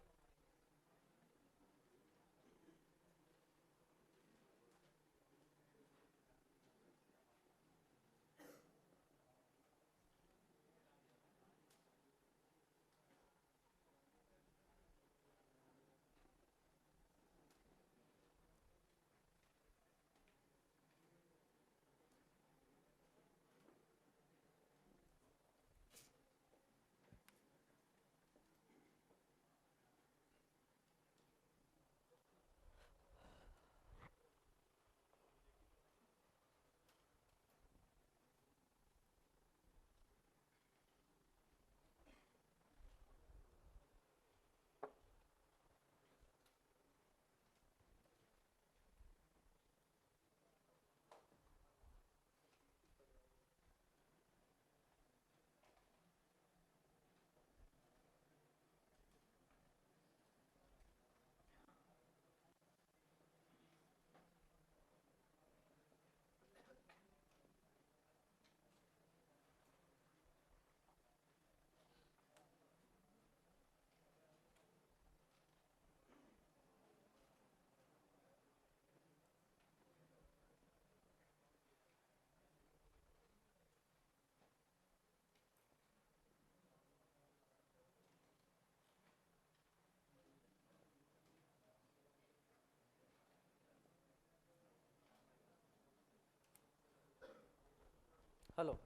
हेलो,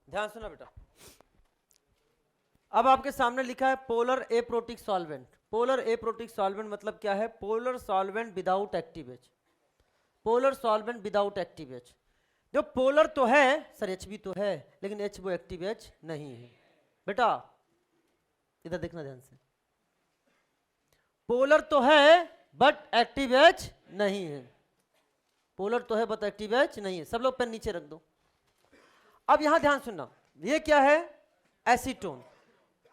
ध्यान सुना बेटा। अब आपके सामने लिखा है polar aprotic solvent. Polar aprotic solvent मतलब क्या है? Polar solvent without active H. Polar solvent without active H. जो पोलर तो है सर, एच भी तो है, लेकिन एच वो एक्टिव एच नहीं है बेटा। इधर देखना ध्यान से, पोलर तो है बट एक्टिव एच नहीं है। पोलर तो है बट एक्टिव एच नहीं है। सब लोग पेन नीचे रख दो। अब यहां ध्यान सुनना, ये क्या है? एसीटोन।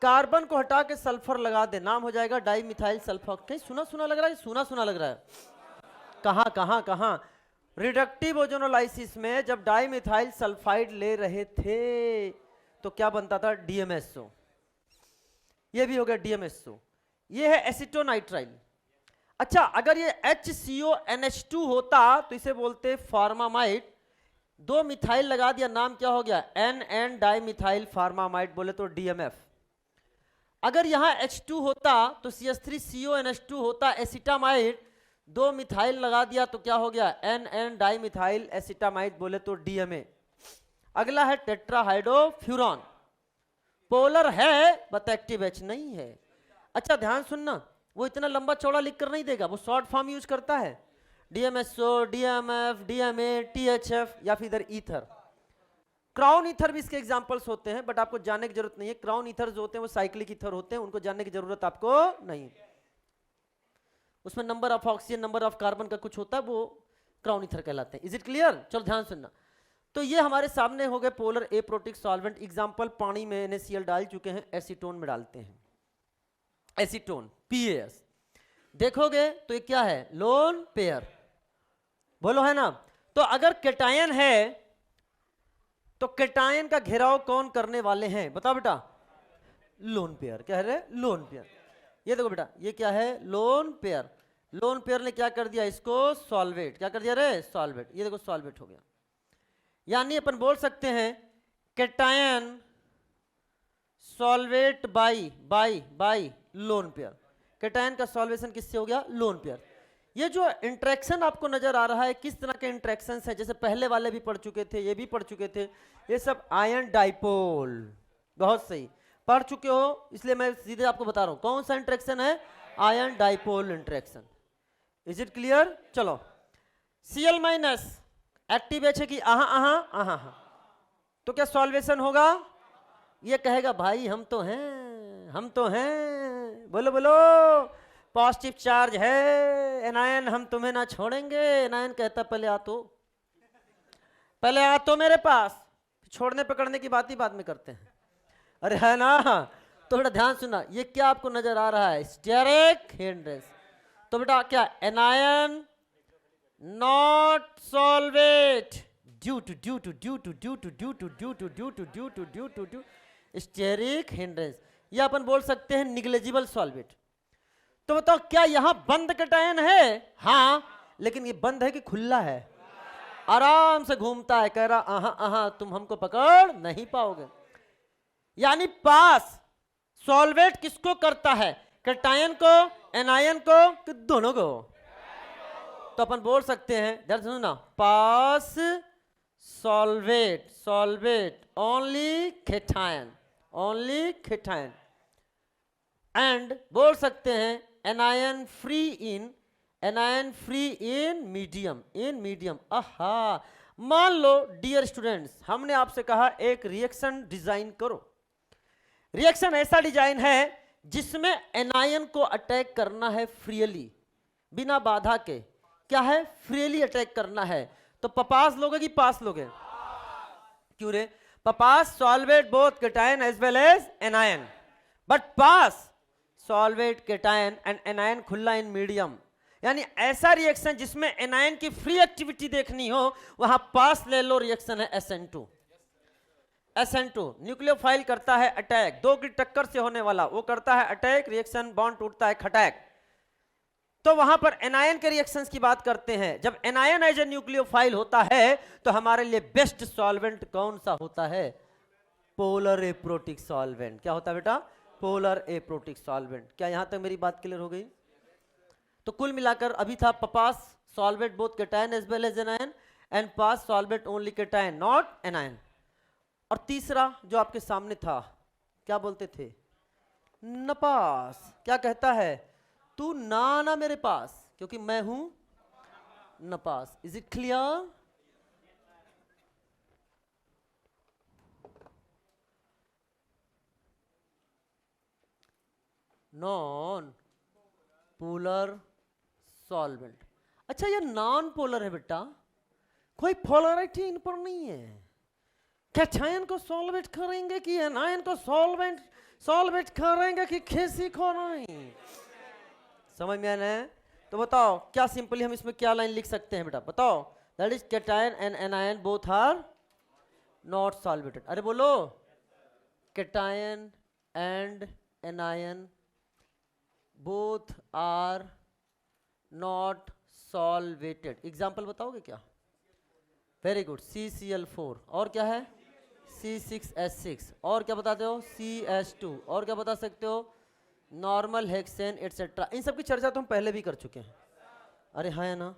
कार्बन को हटा के सल्फर लगा दे, नाम हो जाएगा डाई मिथाइल सल्फर। कहीं सुना सुना लग रहा है? सुना सुना लग रहा है। कहां कहां कहां? रिडक्टिव ओजोनोलाइसिस में जब डाई मिथाइल सल्फाइड ले रहे थे तो क्या बनता था? DMSO। ये भी हो गया DMSO। ये है एसिटोनाइट्राइल। अच्छा, अगर ये HCONH2 होता तो इसे बोलते फार्मामाइड। 2 मिथाइल लगा दिया, नाम क्या हो गया? NN डाई मिथाइल फार्मामाइड, बोले तो DMF। अगर यहां H2 होता तो CH3CONH2 होता एसिटामाइड। 2 मिथाइल लगा दिया तो क्या हो गया? NN डाई मिथाइल एसिटामाइड, बोले तो DMA। अगला है टेट्राहाइड्रोफ्यूरॉन। पोलर है बट एक्टिव एच नहीं है। अच्छा ध्यान सुनना, वो इतना लंबा चौड़ा लिख कर नहीं देगा, वो शॉर्ट फॉर्म यूज करता है। DMSO, DMF, DMA, THF या फिर इधर ईथर। क्राउन ईथर भी इसके एग्जांपल्स होते हैं, बट आपको जानने की जरूरत नहीं है। क्राउन ईथर जो होते हैं वो साइक्लिक ईथर होते हैं, उनको जानने की जरूरत आपको नहीं। उसमें number of oxygen, number of carbon का कुछ होता है, वो क्राउन ईथर कहलाते हैं। Is it clear? चलो ध्यान सुनना। तो ये हमारे सामने हो गए पोलर एप्रोटिक सॉल्वेंट। एग्जांपल, पानी में NaCl डाल चुके हैं, एसीटोन में डालते हैं, एसीटोन PAS। देखोगे तो ये क्या है? लोन पेयर, बोलो है ना। तो अगर कैटायन है तो कैटायन का घेराव कौन करने वाले हैं? बताओ बेटा। Lone pair. क्या है? Lone pair. ये देखो बेटा, ये क्या है? Lone pair. लोन पेयर ने क्या कर दिया? इसको सॉल्वेट। क्या कर दिया रे? सॉल्वेट। ये देखो सॉल्वेट हो गया। यानी अपन बोल सकते हैं cation solvate by lone pair. Cation का सॉल्वेशन किससे हो गया? Lone pair. ये जो इंटरेक्शन आपको नजर आ रहा है, किस तरह के इंटरेक्शंस है? जैसे पहले वाले भी पढ़ चुके थे, ये भी पढ़ चुके थे, ये सब आयन डाइपोल। बहुत सही, पढ़ चुके हो, इसलिए मैं सीधे आपको बता रहा हूं कौन सा इंटरेक्शन है? Ion dipole interaction. Is it clear? चलो, Cl- एक्टिव एच है कि आहा, तो क्या सॉल्वेशन होगा? ये कहेगा भाई हम तो हैं, बोलो बोलो, पॉजिटिव चार्ज है एनायन, हम तुम्हें ना छोड़ेंगे। एनायन कहता पहले आ तो मेरे पास, छोड़ने पकड़ने की बात ही बाद में करते हैं। अरे है ना। तो बेटा ध्यान सुना, ये क्या आपको नजर आ रहा है? Steric hindrance. तो बेटा क्या? Anion not solvate due to steric hindrance. ये अपन बोल सकते हैं निग्लेजिबल सॉल्वेट। तो बताओ क्या यहां बंद कैटायन है? हाँ, लेकिन ये बंद है कि खुला है? आराम से घूमता है, कह रहा आहा तुम हमको पकड़ नहीं पाओगे। यानी पास सॉल्वेट किसको करता है? कैटायन को, एनायन को, कि दोनों को? तो अपन बोल सकते हैं, ध्यान सुनो ना, पास सॉल्वेट ओनली कैटायन एंड बोल सकते हैं एनायन फ्री इन मीडियम। आहा, मान लो डियर स्टूडेंट्स, हमने आपसे कहा एक रिएक्शन डिजाइन करो। रिएक्शन ऐसा डिजाइन है जिसमें एनायन को अटैक करना है फ्रीली, बिना बाधा के। क्या है? फ्रीली अटैक करना है। तो पपास लोगे कि पास लोगे? क्यों रे? पपास solvate both cation as well as anion, but पास सॉल्वेट कैटायन एंड एनायन खुला इन मीडियम। यानी ऐसा रिएक्शन जिसमें एनायन की फ्री एक्टिविटी देखनी हो, वहां पास ले लो। रिएक्शन है SN2। न्यूक्लियोफाइल करता है अटैक, 2 की टक्कर से होने वाला, वो करता है अटैक, रिएक्शन बॉन्ड टूटता है खटैक। तो वहां पर एनायन के रिएक्शंस की बात करते हैं। जब एनायन एज ए न्यूक्लियोफाइल होता है तो हमारे लिए बेस्ट सॉल्वेंट कौन सा होता है? Polar aprotic solvent. क्या होता है बेटा? Polar aprotic solvent. क्या यहां तक मेरी बात क्लियर हो गई? तो कुल मिलाकर अभी था पपास solvate both cation as well as anion, and पास solvate only cation not anion. और तीसरा जो आपके सामने था, क्या बोलते थे? नपास। क्या कहता है? तू ना आना मेरे पास क्योंकि मैं हूं नपास। Is it clear? Non polar solvent. अच्छा ये नॉन पोलर है बेटा, कोई पोलरिटी इन पर नहीं है। कैटायन को सॉल्वेट करेंगे कि एनायन को सॉल्वेट करेंगे कि किसी को नहीं। समझ में आना है? तो बताओ क्या सिंपली हम इसमें क्या लाइन लिख सकते हैं बेटा, बताओ। That is cation and anion both are not solvated. अरे बोलो, cation and anion both are not solvated. Example बताओगे क्या? Very good, CCl4। और क्या है? C6H6। और क्या बताते हो? CH2। और क्या बता सकते हो? Normal hexane etcetera. इन सब की चर्चा तो हम पहले भी कर चुके हैं। अरे हाँ है ना?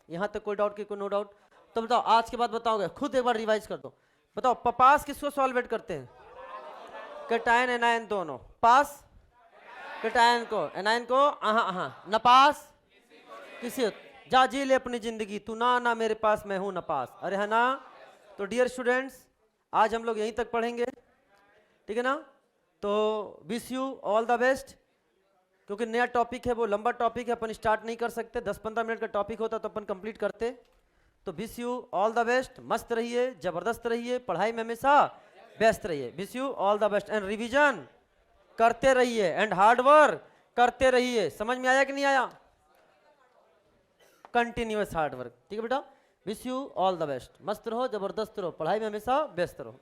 यहाँ तक कोई डाउट की कोई नो डाउट? तो बताओ आज के बाद बताओगे, खुद एक बार रिवाइज कर दो। बताओ पास किसको सॉल्वेट करते हैं? कैटायन एनायन दोनों। पास कैटायन को, एनायन को नपास किसी। जा जी ले अपनी जिंदगी, तू ना आना मेरे पास, मैं हूं नपास। अरे है ना? तो डियर स्टूडेंट्स आज हम लोग यहीं तक पढ़ेंगे, ठीक है ना? तो wish you all the best. क्योंकि नया टॉपिक है, वो लंबा टॉपिक है, अपन स्टार्ट नहीं कर सकते। 10-15 मिनट का टॉपिक होता तो अपन कंप्लीट करते। तो wish you all the best. मस्त रहिए, जबरदस्त रहिए, पढ़ाई में हमेशा व्यस्त रहिए। Wish you all the best and revision करते रहिए एंड हार्ड वर्क करते रहिए। समझ में आया कि नहीं आया? कंटिन्यूअस हार्ड वर्क, ठीक है बेटा? Wish you all the best. मस्त रहो, जबरदस्त रहो, पढ़ाई में हमेशा व्यस्त रहो।